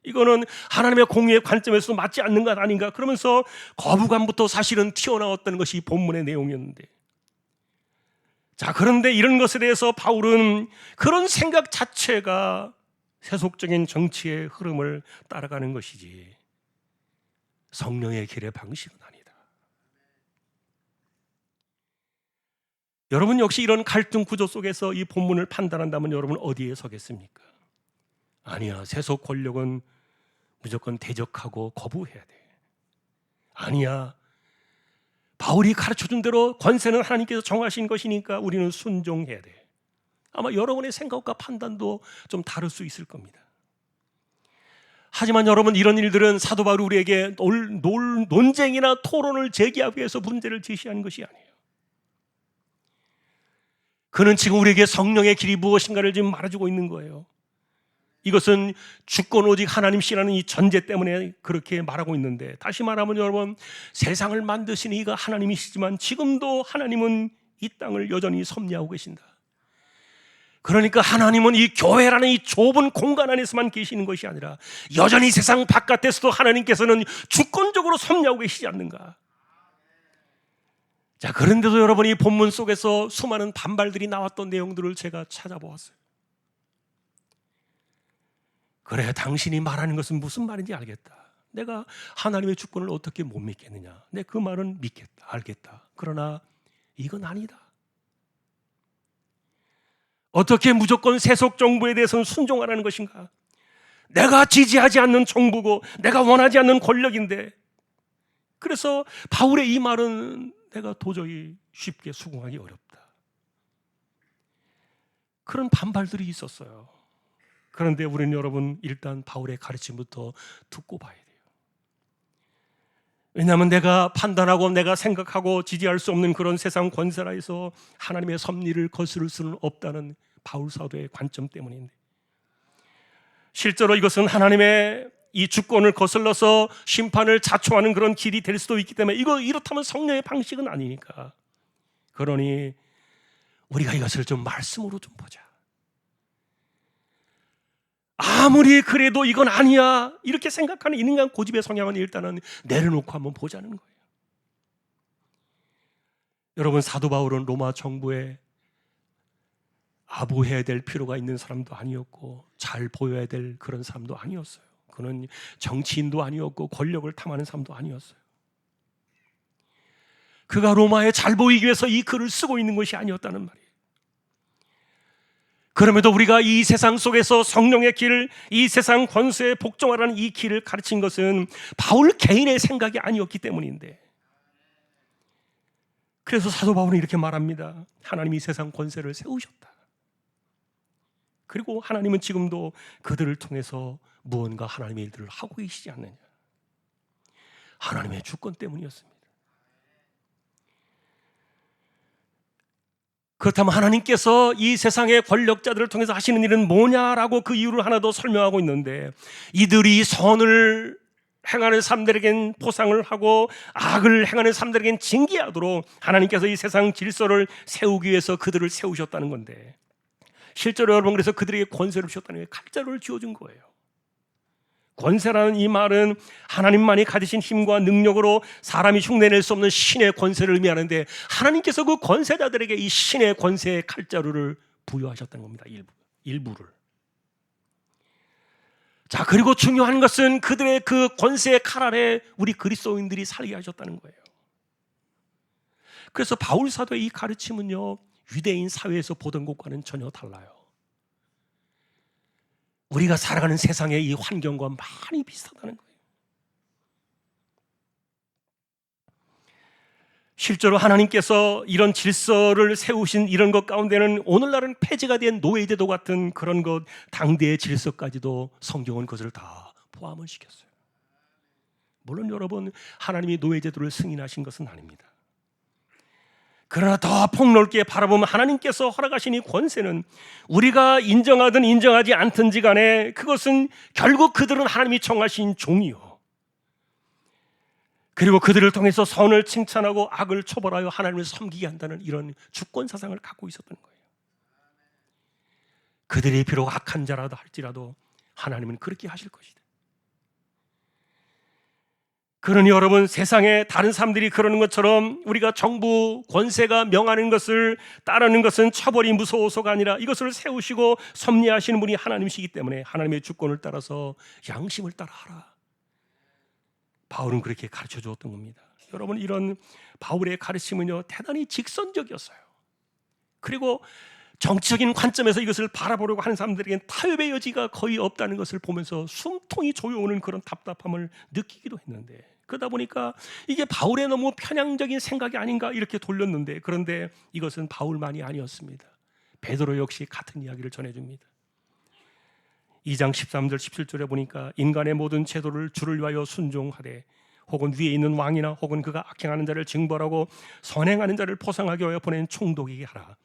이거는 하나님의 공의의 관점에서 맞지 않는 것 아닌가? 그러면서 거부감부터 사실은 튀어나왔던 것이 본문의 내용이었는데, 자, 그런데 이런 것에 대해서 바울은 그런 생각 자체가 세속적인 정치의 흐름을 따라가는 것이지 성령의 길의 방식은 아니다. 여러분 역시 이런 갈등 구조 속에서 이 본문을 판단한다면 여러분 어디에 서겠습니까? 아니야, 세속 권력은 무조건 대적하고 거부해야 돼. 아니야, 바울이 가르쳐준 대로 권세는 하나님께서 정하신 것이니까 우리는 순종해야 돼. 아마 여러분의 생각과 판단도 좀 다를 수 있을 겁니다. 하지만 여러분, 이런 일들은 사도 바울이 우리에게 논쟁이나 토론을 제기하기 위해서 문제를 제시하는 것이 아니에요. 그는 지금 우리에게 성령의 길이 무엇인가를 지금 말해주고 있는 거예요. 이것은 주권 오직 하나님이시라는 이 전제 때문에 그렇게 말하고 있는데, 다시 말하면 여러분, 세상을 만드신 이가 하나님이시지만 지금도 하나님은 이 땅을 여전히 섭리하고 계신다. 그러니까 하나님은 이 교회라는 이 좁은 공간 안에서만 계시는 것이 아니라 여전히 세상 바깥에서도 하나님께서는 주권적으로 섭리하고 계시지 않는가? 자, 그런데도 여러분, 이 본문 속에서 수많은 반발들이 나왔던 내용들을 제가 찾아보았어요. 그래, 당신이 말하는 것은 무슨 말인지 알겠다. 내가 하나님의 주권을 어떻게 못 믿겠느냐. 내 그 말은 믿겠다, 알겠다. 그러나 이건 아니다. 어떻게 무조건 세속 정부에 대해서는 순종하라는 것인가? 내가 지지하지 않는 정부고 내가 원하지 않는 권력인데, 그래서 바울의 이 말은 내가 도저히 쉽게 수긍하기 어렵다. 그런 반발들이 있었어요. 그런데 우리는 여러분, 일단 바울의 가르침부터 듣고 봐야 돼요. 왜냐하면 내가 판단하고 내가 생각하고 지지할 수 없는 그런 세상 권세라에서 하나님의 섭리를 거스를 수는 없다는 바울 사도의 관점 때문인데, 실제로 이것은 하나님의 이 주권을 거슬러서 심판을 자초하는 그런 길이 될 수도 있기 때문에 이렇다면 성령의 방식은 아니니까, 그러니 우리가 이것을 좀 말씀으로 좀 보자. 아무리 그래도 이건 아니야 이렇게 생각하는 인간 고집의 성향은 일단은 내려놓고 한번 보자는 거예요. 여러분, 사도 바울은 로마 정부에 아부해야 될 필요가 있는 사람도 아니었고 잘 보여야 될 그런 사람도 아니었어요. 그는 정치인도 아니었고 권력을 탐하는 사람도 아니었어요. 그가 로마에 잘 보이기 위해서 이 글을 쓰고 있는 것이 아니었다는 말이에요. 그럼에도 우리가 이 세상 속에서 성령의 길, 이 세상 권세에 복종하라는 이 길을 가르친 것은 바울 개인의 생각이 아니었기 때문인데, 그래서 사도 바울은 이렇게 말합니다. 하나님이 세상 권세를 세우셨다. 그리고 하나님은 지금도 그들을 통해서 무언가 하나님의 일들을 하고 계시지 않느냐. 하나님의 주권 때문이었습니다. 그렇다면 하나님께서 이 세상의 권력자들을 통해서 하시는 일은 뭐냐라고 그 이유를 하나 더 설명하고 있는데, 이들이 선을 행하는 사람들에겐 포상을 하고 악을 행하는 사람들에겐 징계하도록 하나님께서 이 세상 질서를 세우기 위해서 그들을 세우셨다는 건데, 실제로 여러분, 그래서 그들에게 권세를 주셨다는 게 칼자루를 쥐어준 거예요. 권세라는 이 말은 하나님만이 가지신 힘과 능력으로 사람이 흉내낼 수 없는 신의 권세를 의미하는데, 하나님께서 그 권세자들에게 이 신의 권세의 칼자루를 부여하셨다는 겁니다. 일부를. 자, 그리고 중요한 것은 그들의 그 권세의 칼 아래 우리 그리스도인들이 살게 하셨다는 거예요. 그래서 바울 사도의 이 가르침은요, 유대인 사회에서 보던 것과는 전혀 달라요. 우리가 살아가는 세상의 이 환경과 많이 비슷하다는 거예요. 실제로 하나님께서 이런 질서를 세우신 이런 것 가운데는 오늘날은 폐지가 된 노예제도 같은 그런 것, 당대의 질서까지도 성경은 그것을 다 포함을 시켰어요. 물론 여러분, 하나님이 노예제도를 승인하신 것은 아닙니다. 그러나 더 폭넓게 바라보면 하나님께서 허락하신 이 권세는 우리가 인정하든 인정하지 않든지 간에 그것은 결국 그들은 하나님이 정하신 종이요, 그리고 그들을 통해서 선을 칭찬하고 악을 처벌하여 하나님을 섬기게 한다는 이런 주권 사상을 갖고 있었던 거예요. 그들이 비록 악한 자라도 할지라도 하나님은 그렇게 하실 것이다. 그러니 여러분, 세상에 다른 사람들이 그러는 것처럼 우리가 정부 권세가 명하는 것을 따르는 것은 처벌이 무서워서가 아니라 이것을 세우시고 섭리하시는 분이 하나님이시기 때문에 하나님의 주권을 따라서 양심을 따라하라, 바울은 그렇게 가르쳐 주었던 겁니다. 여러분, 이런 바울의 가르침은요, 대단히 직선적이었어요. 그리고 정치적인 관점에서 이것을 바라보려고 하는 사람들에겐 타협의 여지가 거의 없다는 것을 보면서 숨통이 조여오는 그런 답답함을 느끼기도 했는데, 그러다 보니까 이게 바울의 너무 편향적인 생각이 아닌가 이렇게 돌렸는데, 그런데 이것은 바울만이 아니었습니다. 베드로 역시 같은 이야기를 전해줍니다. 2장 13절 17절에 보니까 인간의 모든 제도를 주를 위하여 순종하되 혹은 위에 있는 왕이나 혹은 그가 악행하는 자를 징벌하고 선행하는 자를 포상하게 하여 보낸 총독에게 하라.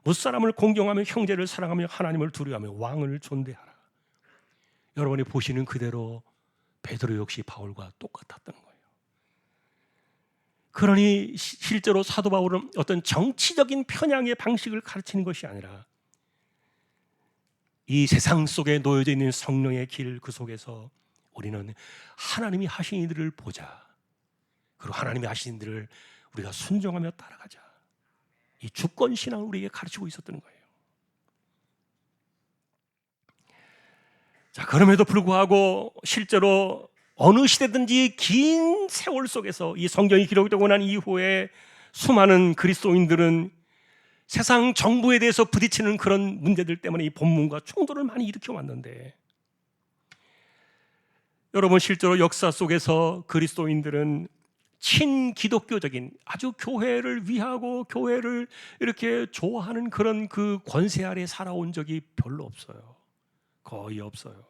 무사람을 공경하며 형제를 사랑하며 하나님을 두려워하며 왕을 존대하라. 여러분이 보시는 그대로 베드로 역시 바울과 똑같았던 거예요. 그러니 실제로 사도 바울은 어떤 정치적인 편향의 방식을 가르치는 것이 아니라 이 세상 속에 놓여져 있는 성령의 길, 그 속에서 우리는 하나님이 하신 이들을 보자, 그리고 하나님이 하신 이들을 우리가 순종하며 따라가자, 이 주권 신앙을 우리에게 가르치고 있었던 거예요. 자, 그럼에도 불구하고 실제로 어느 시대든지 긴 세월 속에서 이 성경이 기록되고 난 이후에 수많은 그리스도인들은 세상 정부에 대해서 부딪히는 그런 문제들 때문에 이 본문과 충돌을 많이 일으켜 왔는데, 여러분, 실제로 역사 속에서 그리스도인들은 친기독교적인 아주 교회를 위하고 교회를 이렇게 좋아하는 그런 그 권세 아래 살아온 적이 별로 없어요. 거의 없어요.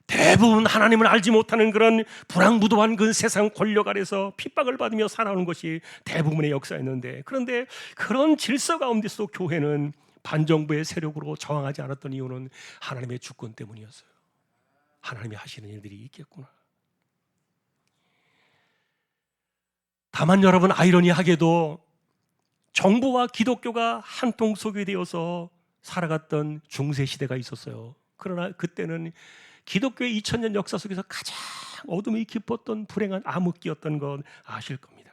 대부분 하나님을 알지 못하는 그런 불황부도한 그 세상 권력 아래서 핍박을 받으며 살아오는 것이 대부분의 역사였는데, 그런데 그런 질서 가운데서 교회는 반정부의 세력으로 저항하지 않았던 이유는 하나님의 주권 때문이었어요. 하나님이 하시는 일들이 있겠구나. 다만 여러분, 아이러니하게도 정부와 기독교가 한통 속이 되어서 살아갔던 중세 시대가 있었어요. 그러나 그때는 기독교의 2000년 역사 속에서 가장 어둠이 깊었던 불행한 암흑기였던 건 아실 겁니다.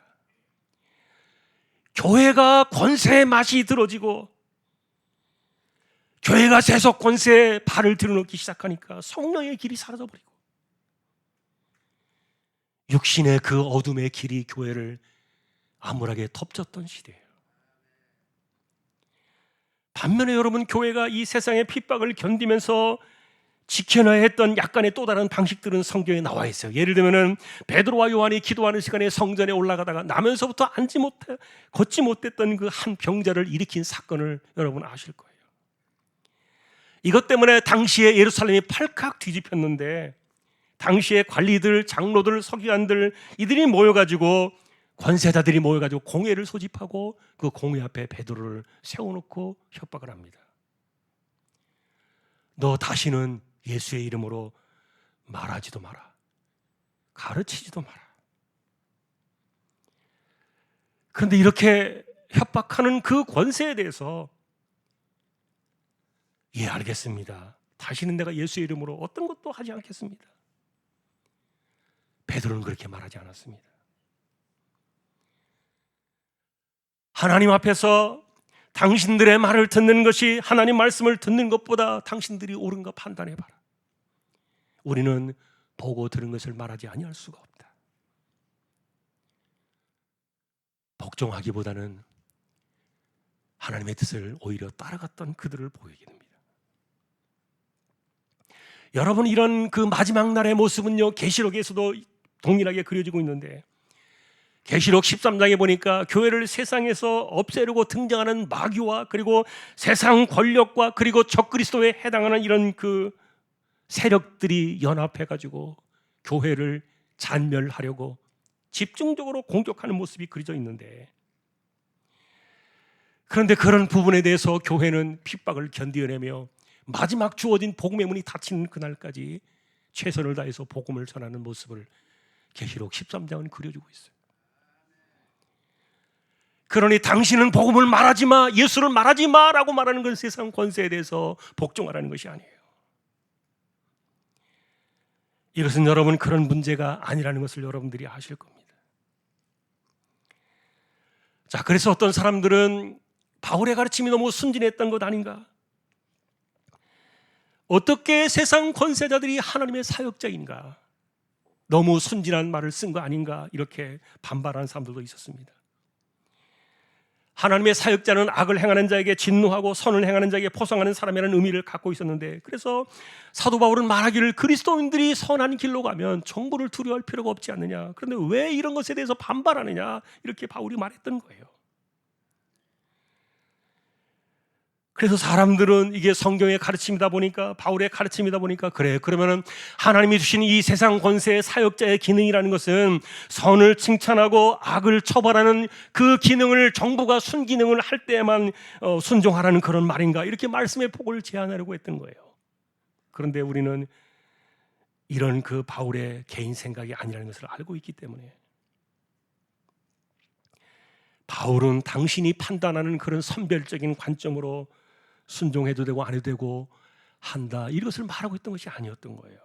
교회가 권세의 맛이 들어지고 교회가 세속 권세에 발을 들여놓기 시작하니까 성령의 길이 사라져버리고 육신의 그 어둠의 길이 교회를 암울하게 덮쳤던 시대예요. 반면에 여러분, 교회가 이 세상의 핍박을 견디면서 지켜내야 했던 약간의 또 다른 방식들은 성경에 나와 있어요. 예를 들면은 베드로와 요한이 기도하는 시간에 성전에 올라가다가 나면서부터 걷지 못했던 그 한 병자를 일으킨 사건을 여러분 아실 거예요. 이것 때문에 당시에 예루살렘이 팔칵 뒤집혔는데, 당시에 관리들, 장로들, 서기관들 이들이 모여가지고 권세자들이 모여가지고 공회를 소집하고 그 공회 앞에 베드로를 세워놓고 협박을 합니다. 너 다시는 예수의 이름으로 말하지도 마라, 가르치지도 마라. 그런데 이렇게 협박하는 그 권세에 대해서, 예, 알겠습니다, 다시는 내가 예수의 이름으로 어떤 것도 하지 않겠습니다. 베드로는 그렇게 말하지 않았습니다. 하나님 앞에서 당신들의 말을 듣는 것이 하나님 말씀을 듣는 것보다 당신들이 옳은가 판단해봐라. 우리는 보고 들은 것을 말하지 아니할 수가 없다. 복종하기보다는 하나님의 뜻을 오히려 따라갔던 그들을 보이게 됩니다. 여러분, 이런 그 마지막 날의 모습은요, 계시록에서도 동일하게 그려지고 있는데, 계시록 13장에 보니까 교회를 세상에서 없애려고 등장하는 마귀와 그리고 세상 권력과 그리고 적그리스도에 해당하는 이런 그 세력들이 연합해가지고 교회를 잔멸하려고 집중적으로 공격하는 모습이 그려져 있는데, 그런데 그런 부분에 대해서 교회는 핍박을 견디어내며 마지막 주어진 복음의 문이 닫히는 그날까지 최선을 다해서 복음을 전하는 모습을 계시록 13장은 그려주고 있어요. 그러니 당신은 복음을 말하지 마, 예수를 말하지 마라고 말하는 건 세상 권세에 대해서 복종하라는 것이 아니에요. 이것은 여러분 그런 문제가 아니라는 것을 여러분들이 아실 겁니다. 자, 그래서 어떤 사람들은 바울의 가르침이 너무 순진했던 것 아닌가? 어떻게 세상 권세자들이 하나님의 사역자인가? 너무 순진한 말을 쓴 거 아닌가? 이렇게 반발하는 사람들도 있었습니다. 하나님의 사역자는 악을 행하는 자에게 진노하고 선을 행하는 자에게 포성하는 사람이라는 의미를 갖고 있었는데, 그래서 사도 바울은 말하기를 그리스도인들이 선한 길로 가면 정부를 두려워할 필요가 없지 않느냐, 그런데 왜 이런 것에 대해서 반발하느냐, 이렇게 바울이 말했던 거예요. 그래서 사람들은 이게 성경의 가르침이다 보니까, 바울의 가르침이다 보니까, 그래, 그러면은 하나님이 주신 이 세상 권세의 사역자의 기능이라는 것은 선을 칭찬하고 악을 처벌하는 그 기능을 정부가 순기능을 할 때만 순종하라는 그런 말인가, 이렇게 말씀의 폭을 제한하려고 했던 거예요. 그런데 우리는 이런 그 바울의 개인 생각이 아니라는 것을 알고 있기 때문에, 바울은 당신이 판단하는 그런 선별적인 관점으로 순종해도 되고 안 해도 되고 한다, 이것을 말하고 있던 것이 아니었던 거예요.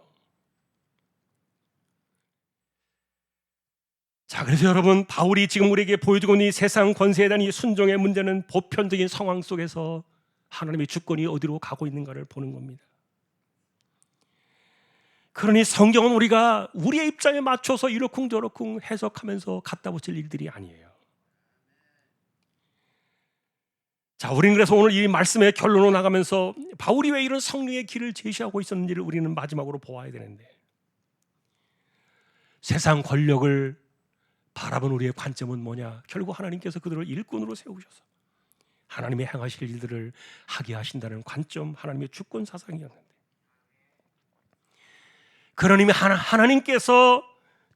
자, 그래서 여러분, 바울이 지금 우리에게 보여주고 있는 이 세상 권세에 대한 이 순종의 문제는 보편적인 상황 속에서 하나님의 주권이 어디로 가고 있는가를 보는 겁니다. 그러니 성경은 우리가 우리의 입장에 맞춰서 이러쿵저러쿵 해석하면서 갖다 붙일 일들이 아니에요. 자, 우리는 그래서 오늘 이 말씀의 결론으로 나가면서 바울이 왜 이런 성령의 길을 제시하고 있었는지를 우리는 마지막으로 보아야 되는데, 세상 권력을 바라본 우리의 관점은 뭐냐? 결국 하나님께서 그들을 일꾼으로 세우셔서 하나님의 행하실 일들을 하게 하신다는 관점, 하나님의 주권 사상이었는데, 그런 의미 하나님께서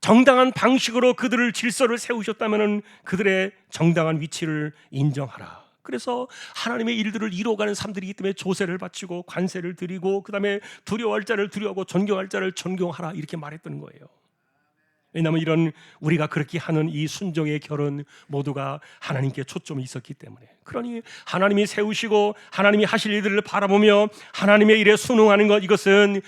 정당한 방식으로 그들을 질서를 세우셨다면 그들의 정당한 위치를 인정하라. 그래서 하나님의 일들을 이루어가는 사람들이기 때문에 조세를 바치고 관세를 드리고, 그 다음에 두려워할 자를 두려워하고 존경할 자를 존경하라, 이렇게 말했던 거예요. 왜냐하면 이런 우리가 그렇게 하는 이 순종의 결은 모두가 하나님께 초점이 있었기 때문에, 그러니 하나님이 세우시고 하나님이 하실 일들을 바라보며 하나님의 일에 순응하는 것, 이것은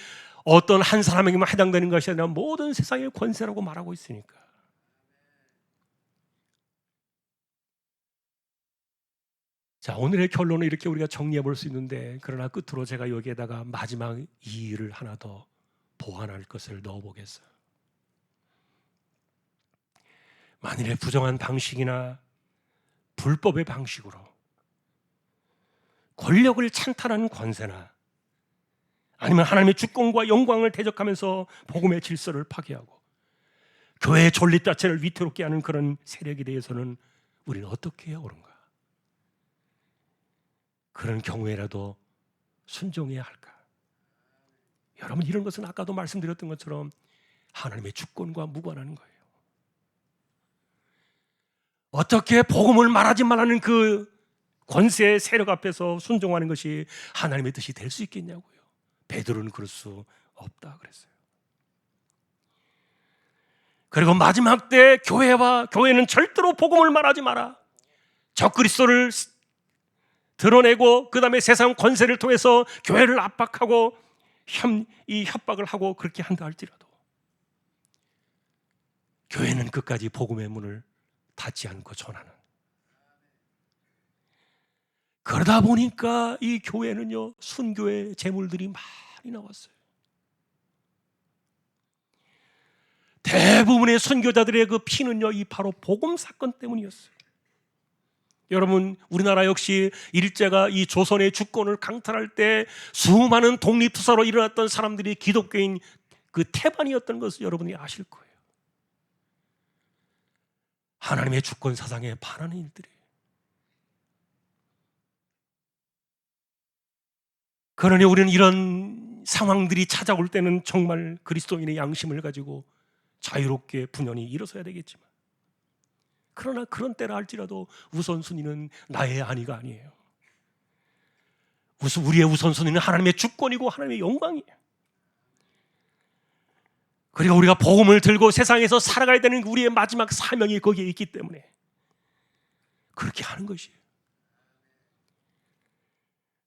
어떤 한 사람에게만 해당되는 것이 아니라 모든 세상의 권세라고 말하고 있으니까. 자, 오늘의 결론은 이렇게 우리가 정리해 볼 수 있는데, 그러나 끝으로 제가 여기에다가 마지막 이의를 하나 더 보완할 것을 넣어 보겠어요. 만일에 부정한 방식이나 불법의 방식으로 권력을 찬탈하는 권세나 아니면 하나님의 주권과 영광을 대적하면서 복음의 질서를 파괴하고 교회의 존립 자체를 위태롭게 하는 그런 세력에 대해서는 우리는 어떻게 해야 옳은가? 그런 경우에라도 순종해야 할까? 여러분, 이런 것은 아까도 말씀드렸던 것처럼 하나님의 주권과 무관한 거예요. 어떻게 복음을 말하지 말라는 그 권세의 세력 앞에서 순종하는 것이 하나님의 뜻이 될 수 있겠냐고요. 베드로는 그럴 수 없다 그랬어요. 그리고 마지막 때 교회는 절대로 복음을 말하지 마라. 적그리스도를 드러내고 그 다음에 세상 권세를 통해서 교회를 압박하고 이 협박을 하고 그렇게 한다 할지라도 교회는 끝까지 복음의 문을 닫지 않고 전하는, 그러다 보니까 이 교회는요 순교의 제물들이 많이 나왔어요. 대부분의 선교자들의 그 피는요 이 바로 복음 사건 때문이었어요. 여러분, 우리나라 역시 일제가 이 조선의 주권을 강탈할 때 수많은 독립투사로 일어났던 사람들이 기독교인 그 태반이었던 것을 여러분이 아실 거예요. 하나님의 주권 사상에 반하는 일들이에요. 그러니 우리는 이런 상황들이 찾아올 때는 정말 그리스도인의 양심을 가지고 자유롭게 분연히 일어서야 되겠지만, 그러나 그런 때라 할지라도 우선순위는 나의 안위가 아니에요. 우리의 우선순위는 하나님의 주권이고 하나님의 영광이에요. 그리고 우리가 복음을 들고 세상에서 살아가야 되는 우리의 마지막 사명이 거기에 있기 때문에 그렇게 하는 것이에요.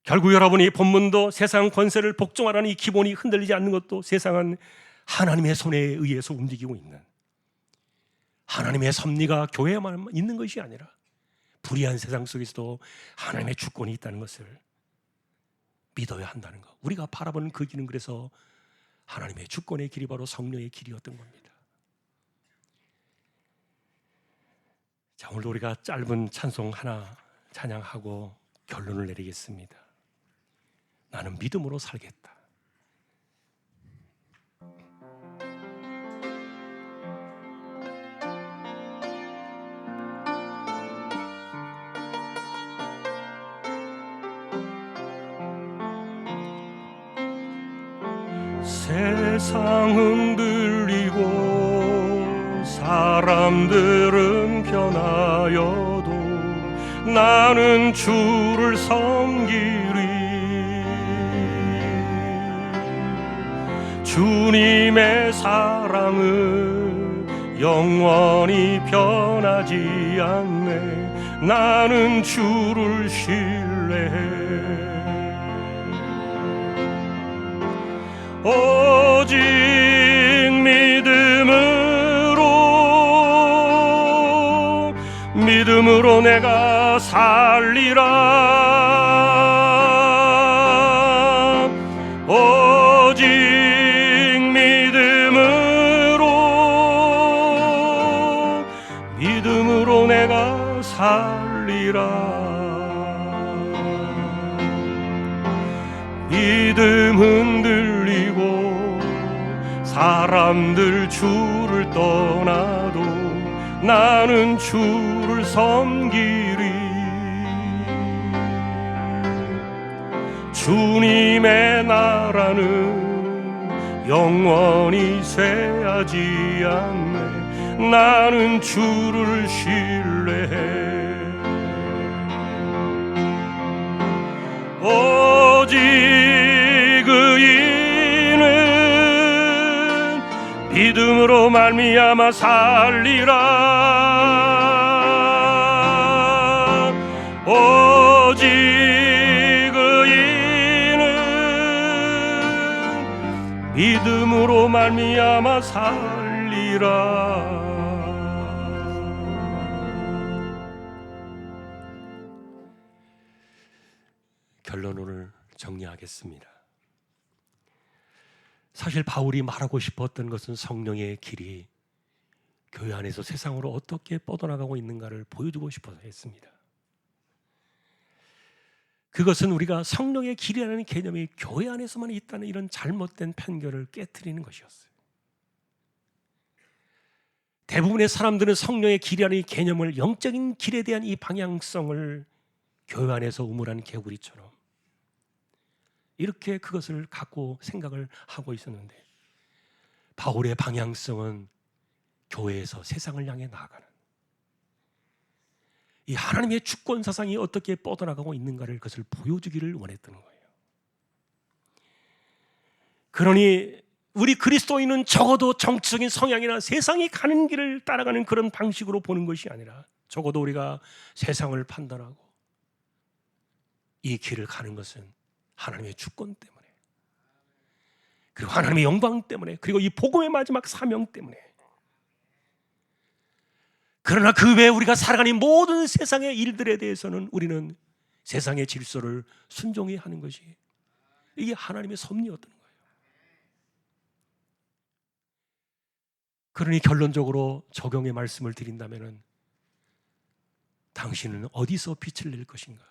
결국 여러분이 본문도 세상 권세를 복종하라는 이 기본이 흔들리지 않는 것도 세상은 하나님의 손에 의해서 움직이고 있는, 하나님의 섭리가 교회에만 있는 것이 아니라 불의한 세상 속에서도 하나님의 주권이 있다는 것을 믿어야 한다는 것. 우리가 바라보는 그 길은 그래서 하나님의 주권의 길이 바로 성령의 길이었던 겁니다. 자, 오늘도 우리가 짧은 찬송 하나 찬양하고 결론을 내리겠습니다. 나는 믿음으로 살겠다. 세상 흔들리고 사람들은 변하여도 나는 주를 섬기리. 주님의 사랑은 영원히 변하지 않네. 나는 주를 신뢰해. 오직 믿음으로 내가 살리라. 오직 믿음으로 내가 살리라. 믿음 흔들리고 사람들 주를 떠나도 나는 주를 섬기리. 주님의 나라는 영원히 쇠하지 않네. 나는 주를 신뢰해. 오직 의인은 믿음으로 말미암아 살리라. 오직 의인은 믿음으로 말미암아 살리라. 결론을 정리하겠습니다. 사실 바울이 말하고 싶었던 것은 성령의 길이 교회 안에서 세상으로 어떻게 뻗어나가고 있는가를 보여주고 싶어서 했습니다. 그것은 우리가 성령의 길이라는 개념이 교회 안에서만 있다는 이런 잘못된 편견을 깨트리는 것이었어요. 대부분의 사람들은 성령의 길이라는 이 개념을, 영적인 길에 대한 이 방향성을 교회 안에서 우물한 개구리처럼 이렇게 그것을 갖고 생각을 하고 있었는데, 바울의 방향성은 교회에서 세상을 향해 나아가는 이 하나님의 주권 사상이 어떻게 뻗어나가고 있는가를 그것을 보여주기를 원했던 거예요. 그러니 우리 그리스도인은 적어도 정치적인 성향이나 세상이 가는 길을 따라가는 그런 방식으로 보는 것이 아니라, 적어도 우리가 세상을 판단하고 이 길을 가는 것은 하나님의 주권 때문에, 그리고 하나님의 영광 때문에, 그리고 이 복음의 마지막 사명 때문에. 그러나 그 외에 우리가 살아가는 모든 세상의 일들에 대해서는 우리는 세상의 질서를 순종해야 하는 것이, 이게 하나님의 섭리였던 거예요. 그러니 결론적으로 적용의 말씀을 드린다면, 당신은 어디서 빛을 낼 것인가?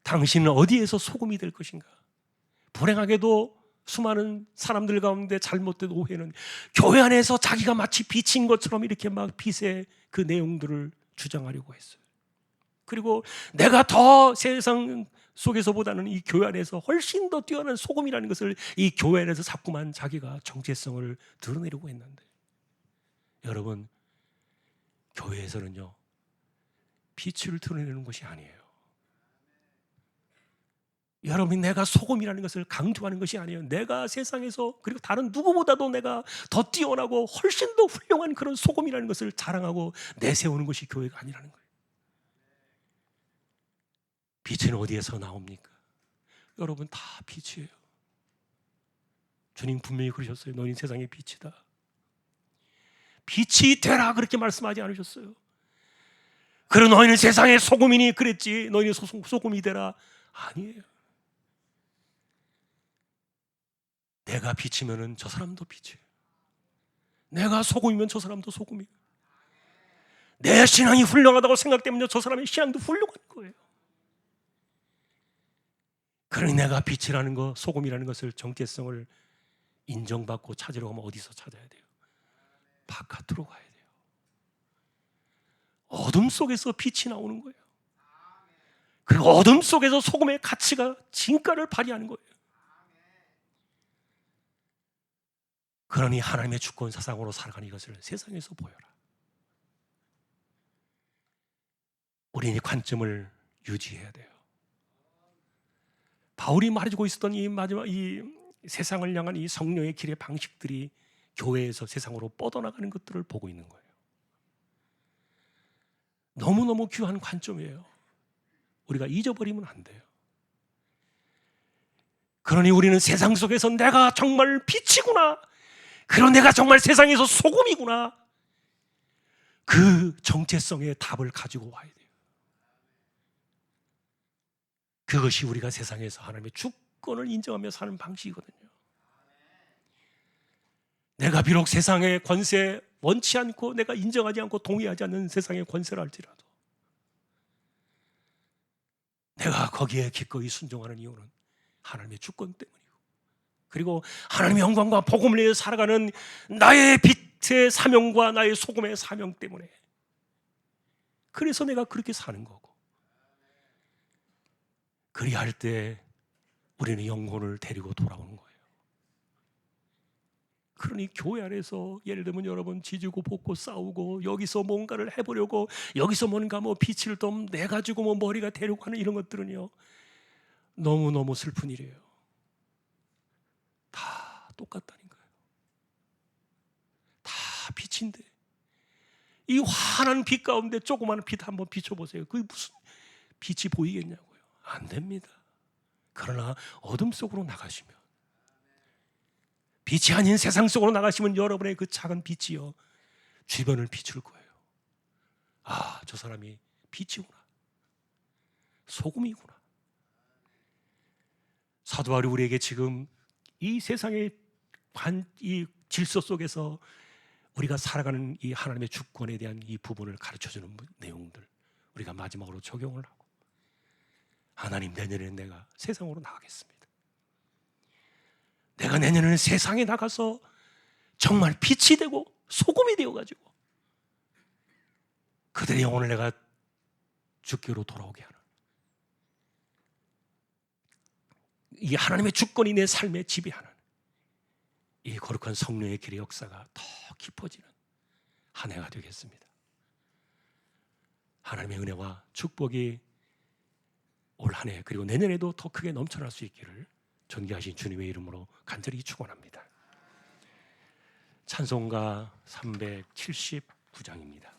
당신은 어디에서 소금이 될 것인가? 불행하게도 수많은 사람들 가운데 잘못된 오해는 교회 안에서 자기가 마치 빛인 것처럼 이렇게 막 빛의 그 내용들을 주장하려고 했어요. 그리고 내가 더 세상 속에서보다는 이 교회 안에서 훨씬 더 뛰어난 소금이라는 것을 이 교회 안에서 자꾸만 자기가 정체성을 드러내려고 했는데, 여러분, 교회에서는요, 빛을 드러내는 것이 아니에요. 여러분이 내가 소금이라는 것을 강조하는 것이 아니에요. 내가 세상에서, 그리고 다른 누구보다도 내가 더 뛰어나고 훨씬 더 훌륭한 그런 소금이라는 것을 자랑하고 내세우는 것이 교회가 아니라는 거예요. 빛은 어디에서 나옵니까? 여러분, 다 빛이에요. 주님 분명히 그러셨어요. 너희는 세상의 빛이다. 빛이 되라 그렇게 말씀하지 않으셨어요. 그럼 너희는 세상의 소금이니 그랬지, 너희는 소금이 되라. 아니에요. 내가 빛이면 저 사람도 빛이에요. 내가 소금이면 저 사람도 소금이에요. 내 신앙이 훌륭하다고 생각되면 저 사람의 신앙도 훌륭한 거예요. 그러니 내가 빛이라는 것, 소금이라는 것을, 정체성을 인정받고 찾으려고 하면 어디서 찾아야 돼요? 바깥으로 가야 돼요. 어둠 속에서 빛이 나오는 거예요. 그리고 어둠 속에서 소금의 가치가 진가를 발휘하는 거예요. 그러니 하나님의 주권 사상으로 살아가는 이것을 세상에서 보여라. 우리는 이 관점을 유지해야 돼요. 바울이 말해주고 있었던 이 마지막 이 세상을 향한 이 성령의 길의 방식들이 교회에서 세상으로 뻗어나가는 것들을 보고 있는 거예요. 너무너무 귀한 관점이에요. 우리가 잊어버리면 안 돼요. 그러니 우리는 세상 속에서 내가 정말 빛이구나, 그런 내가 정말 세상에서 소금이구나, 그 정체성의 답을 가지고 와야 돼요. 그것이 우리가 세상에서 하나님의 주권을 인정하며 사는 방식이거든요. 내가 비록 세상의 권세 원치 않고 내가 인정하지 않고 동의하지 않는 세상의 권세를 할지라도 내가 거기에 기꺼이 순종하는 이유는 하나님의 주권 때문이고, 그리고 하나님의 영광과 복음을 위해 살아가는 나의 빛의 사명과 나의 소금의 사명 때문에, 그래서 내가 그렇게 사는 거고, 그리할 때 우리는 영혼을 데리고 돌아오는 거예요. 그러니 교회 안에서 예를 들면 여러분 지지고 볶고 싸우고 여기서 뭔가를 해보려고, 여기서 뭔가 뭐 빛을 좀 내가지고 뭐 머리가 되려고 하는 이런 것들은요, 너무너무 슬픈 일이에요. 다 똑같다는 거예요. 다 빛인데 이 환한 빛 가운데 조그마한 빛 한번 비춰보세요. 그게 무슨 빛이 보이겠냐고요. 안 됩니다. 그러나 어둠 속으로 나가시면, 빛이 아닌 세상 속으로 나가시면 여러분의 그 작은 빛이요, 주변을 비출 거예요. 아, 저 사람이 빛이구나, 소금이구나. 사도 바울이 우리에게 지금 이 세상의 이 질서 속에서 우리가 살아가는 이 하나님의 주권에 대한 이 부분을 가르쳐주는 내용들, 우리가 마지막으로 적용을 하고, 하나님, 내년에는 내가 세상으로 나가겠습니다. 내가 내년에는 세상에 나가서 정말 빛이 되고 소금이 되어가지고 그들의 영혼을 내가 주께로 돌아오게 하는, 이 하나님의 주권이 내 삶에 지배하는 이 거룩한 성령의 길의 역사가 더 깊어지는 한 해가 되겠습니다. 하나님의 은혜와 축복이 올 한 해 그리고 내년에도 더 크게 넘쳐날 수 있기를 존귀하신 주님의 이름으로 간절히 축원합니다. 찬송가 379장입니다.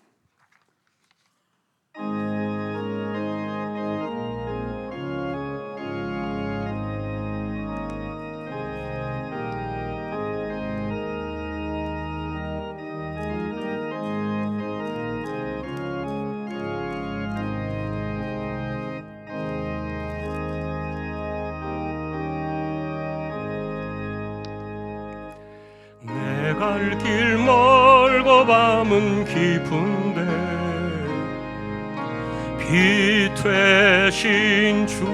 내 갈 길 멀고 밤은 깊은데 빛 되신 주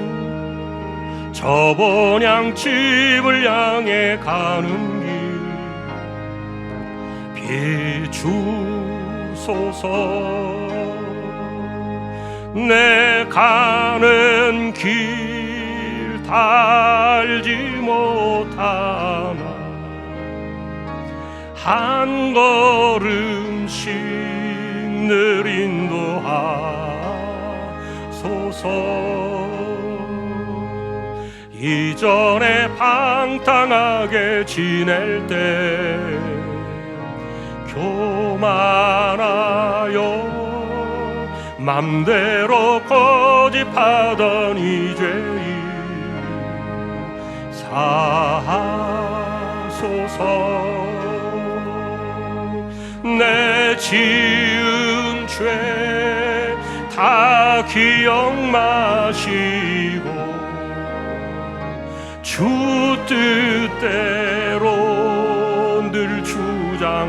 저 본향집을 향해 가는 길 비추소서. 내 가는 길 달지 못하나 한 걸음씩 늘 인도하소서. 이전에 방탕하게 지낼 때 교만하여 맘대로 고집하던 이 죄인 사하소서. 내 지은 죄 다 기억 마시고 주 뜻대로 늘 주장하소서.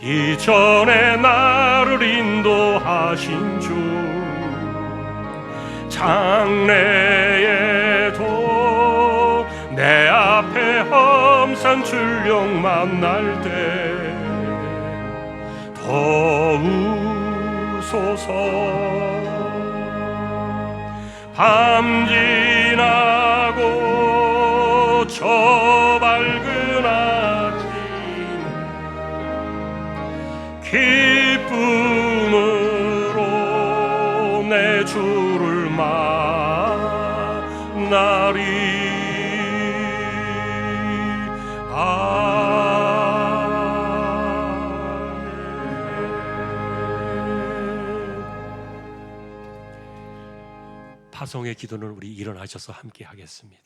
이전에 나를 인도하신 주 장래에도 내 앞에 험산 출령 만날 때 도우소서. 밤 지나고 저 밝은 아침 기쁨으로 내 주를 만나리. 파송의 기도는 우리 일어나셔서 함께 하겠습니다.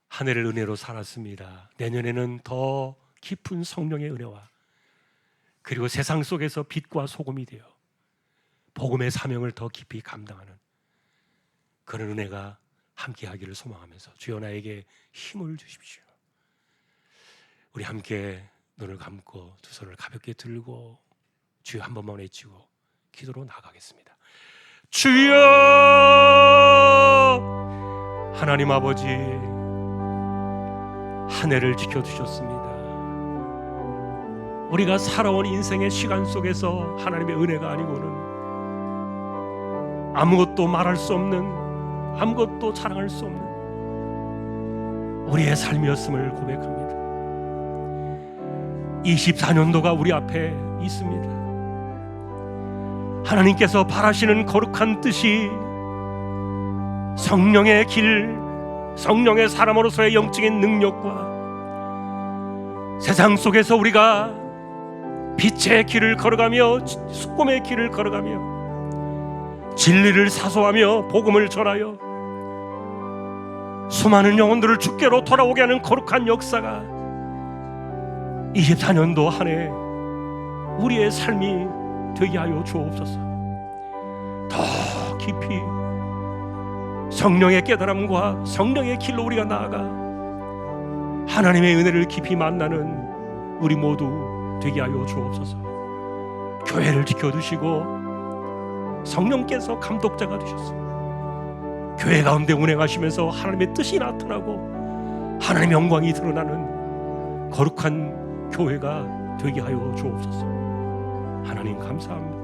한 해를 은혜로 살았습니다. 내년에는 더 깊은 성령의 은혜와 그리고 세상 속에서 빛과 소금이 되어 복음의 사명을 더 깊이 감당하는 그런 은혜가 함께 하기를 소망하면서 주여 나에게 힘을 주십시오. 우리 함께 눈을 감고 두 손을 가볍게 들고 주여 한 번만 외치고 기도로 나가겠습니다. 주여 하나님 아버지 한 해를 지켜주셨습니다. 우리가 살아온 인생의 시간 속에서 하나님의 은혜가 아니고는 아무것도 말할 수 없는 아무것도 자랑할 수 없는 우리의 삶이었음을 고백합니다. 24년도가 우리 앞에 있습니다. 하나님께서 바라시는 거룩한 뜻이 성령의 길, 성령의 사람으로서의 영적인 능력과 세상 속에서 우리가 빛의 길을 걸어가며 숙금의 길을 걸어가며 진리를 사소하며 복음을 전하여 수많은 영혼들을 주께로 돌아오게 하는 거룩한 역사가 24년도 한 해 우리의 삶이 되게 하여 주옵소서. 더 깊이 성령의 깨달음과 성령의 길로 우리가 나아가 하나님의 은혜를 깊이 만나는 우리 모두 되게 하여 주옵소서. 교회를 지켜주시고 성령께서 감독자가 되셨습니다. 교회 가운데 운행하시면서 하나님의 뜻이 나타나고 하나님의 영광이 드러나는 거룩한 교회가 되게 하여 주옵소서. 하나님 감사합니다.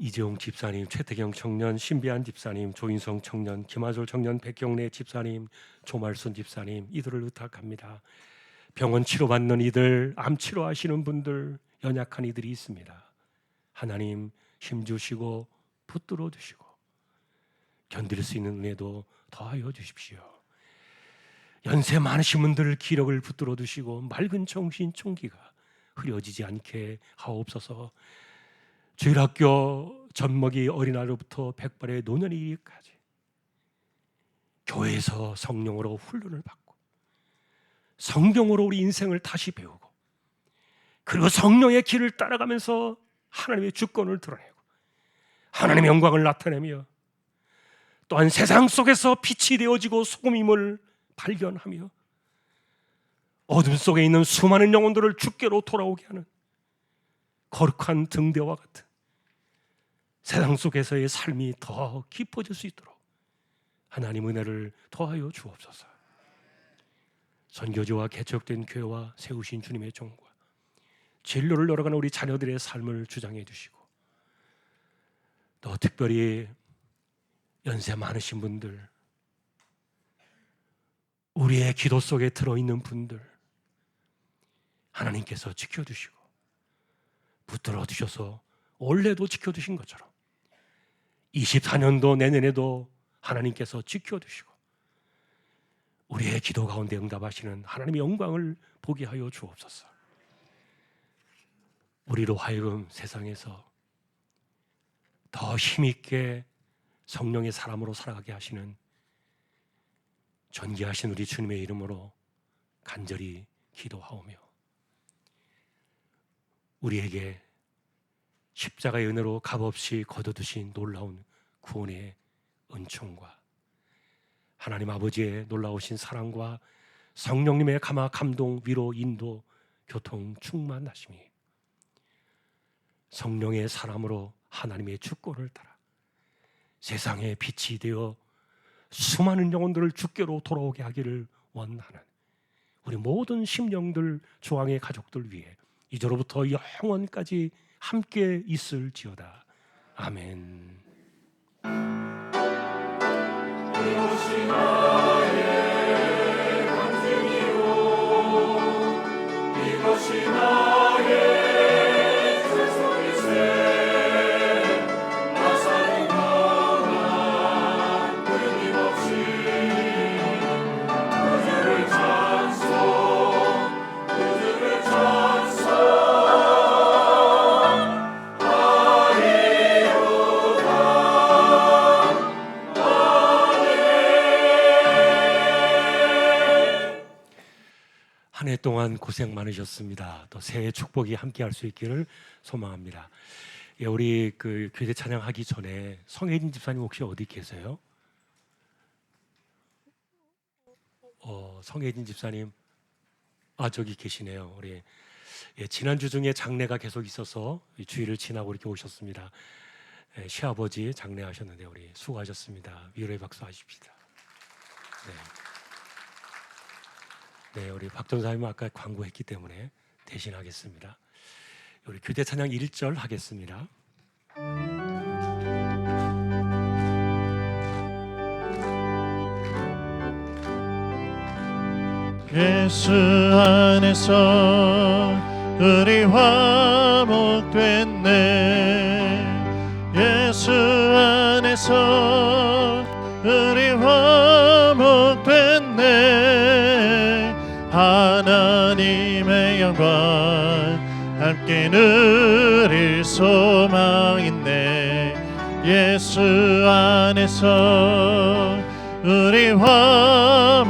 이재용 집사님, 최태경 청년, 신비한 집사님, 조인성 청년, 김하솔 청년, 백경래 집사님, 조말순 집사님, 이들을 의탁합니다. 병원 치료받는 이들, 암 치료하시는 분들, 연약한 이들이 있습니다. 하나님 힘주시고 붙들어 주시고 견딜 수 있는 은혜도 더하여 주십시오. 연세 많으신 분들 기력을 붙들어 두시고 맑은 정신 총기가 흐려지지 않게 하옵소서. 주일학교 젖먹이 어린아이로부터 백발의 노년이 이르기까지 교회에서 성령으로 훈련을 받고 성경으로 우리 인생을 다시 배우고 그리고 성령의 길을 따라가면서 하나님의 주권을 드러내고 하나님의 영광을 나타내며 또한 세상 속에서 빛이 되어지고 소금임을 발견하며 어둠 속에 있는 수많은 영혼들을 주께로 돌아오게 하는 거룩한 등대와 같은 세상 속에서의 삶이 더 깊어질 수 있도록 하나님 은혜를 더하여 주옵소서. 선교지와 개척된 교회와 세우신 주님의 종과 진로를 열어가는 우리 자녀들의 삶을 주장해 주시고 또 특별히 연세 많으신 분들, 우리의 기도 속에 들어있는 분들 하나님께서 지켜주시고 붙들어 주셔서 올해도 지켜주신 것처럼 24년도 내년에도 하나님께서 지켜주시고 우리의 기도 가운데 응답하시는 하나님의 영광을 보게 하여 주옵소서. 우리로 하여금 세상에서 더 힘있게 성령의 사람으로 살아가게 하시는 존귀하신 우리 주님의 이름으로 간절히 기도하오며 우리에게 십자가의 은혜로 값없이 거둬두신 놀라운 구원의 은총과 하나님 아버지의 놀라우신 사랑과 성령님의 감화, 감동, 위로, 인도, 교통, 충만하심이 성령의 사람으로 하나님의 주권을 따라 세상의 빛이 되어 수많은 영혼들을 주께로 돌아오게 하기를 원하는 우리 모든 심령들, 조항의 가족들 위해 이제로부터 영원까지 함께 있을지어다. 아멘. 이것이 나의 간증이요 이것이 나의 최선일세 나사는 영원 끊임없이 그주를 찬송 그주를 찬송 한 해 동안 고생 많으셨습니다. 또 새해 축복이 함께 할 수 있기를 소망합니다. 예, 우리 그 교대 찬양하기 전에 성혜진 집사님 혹시 어디 계세요? 성혜진 집사님 저기 계시네요. 우리 지난주 중에 장례가 계속 있어서 주일을 지나고 이렇게 오셨습니다. 시아버지 장례하셨는데 우리 수고하셨습니다. 위로의 박수 하십시다. 네, 우리 박 전사님은 아까 광고했기 때문에 대신하겠습니다. 우리 교대 찬양 1절 하겠습니다. 예수 안에서 우리 화목됐네 예수 안에서 우리 화목됐네 하나님의 영광 함께 누릴 소망 있네 예수 안에서 우리 화목됐네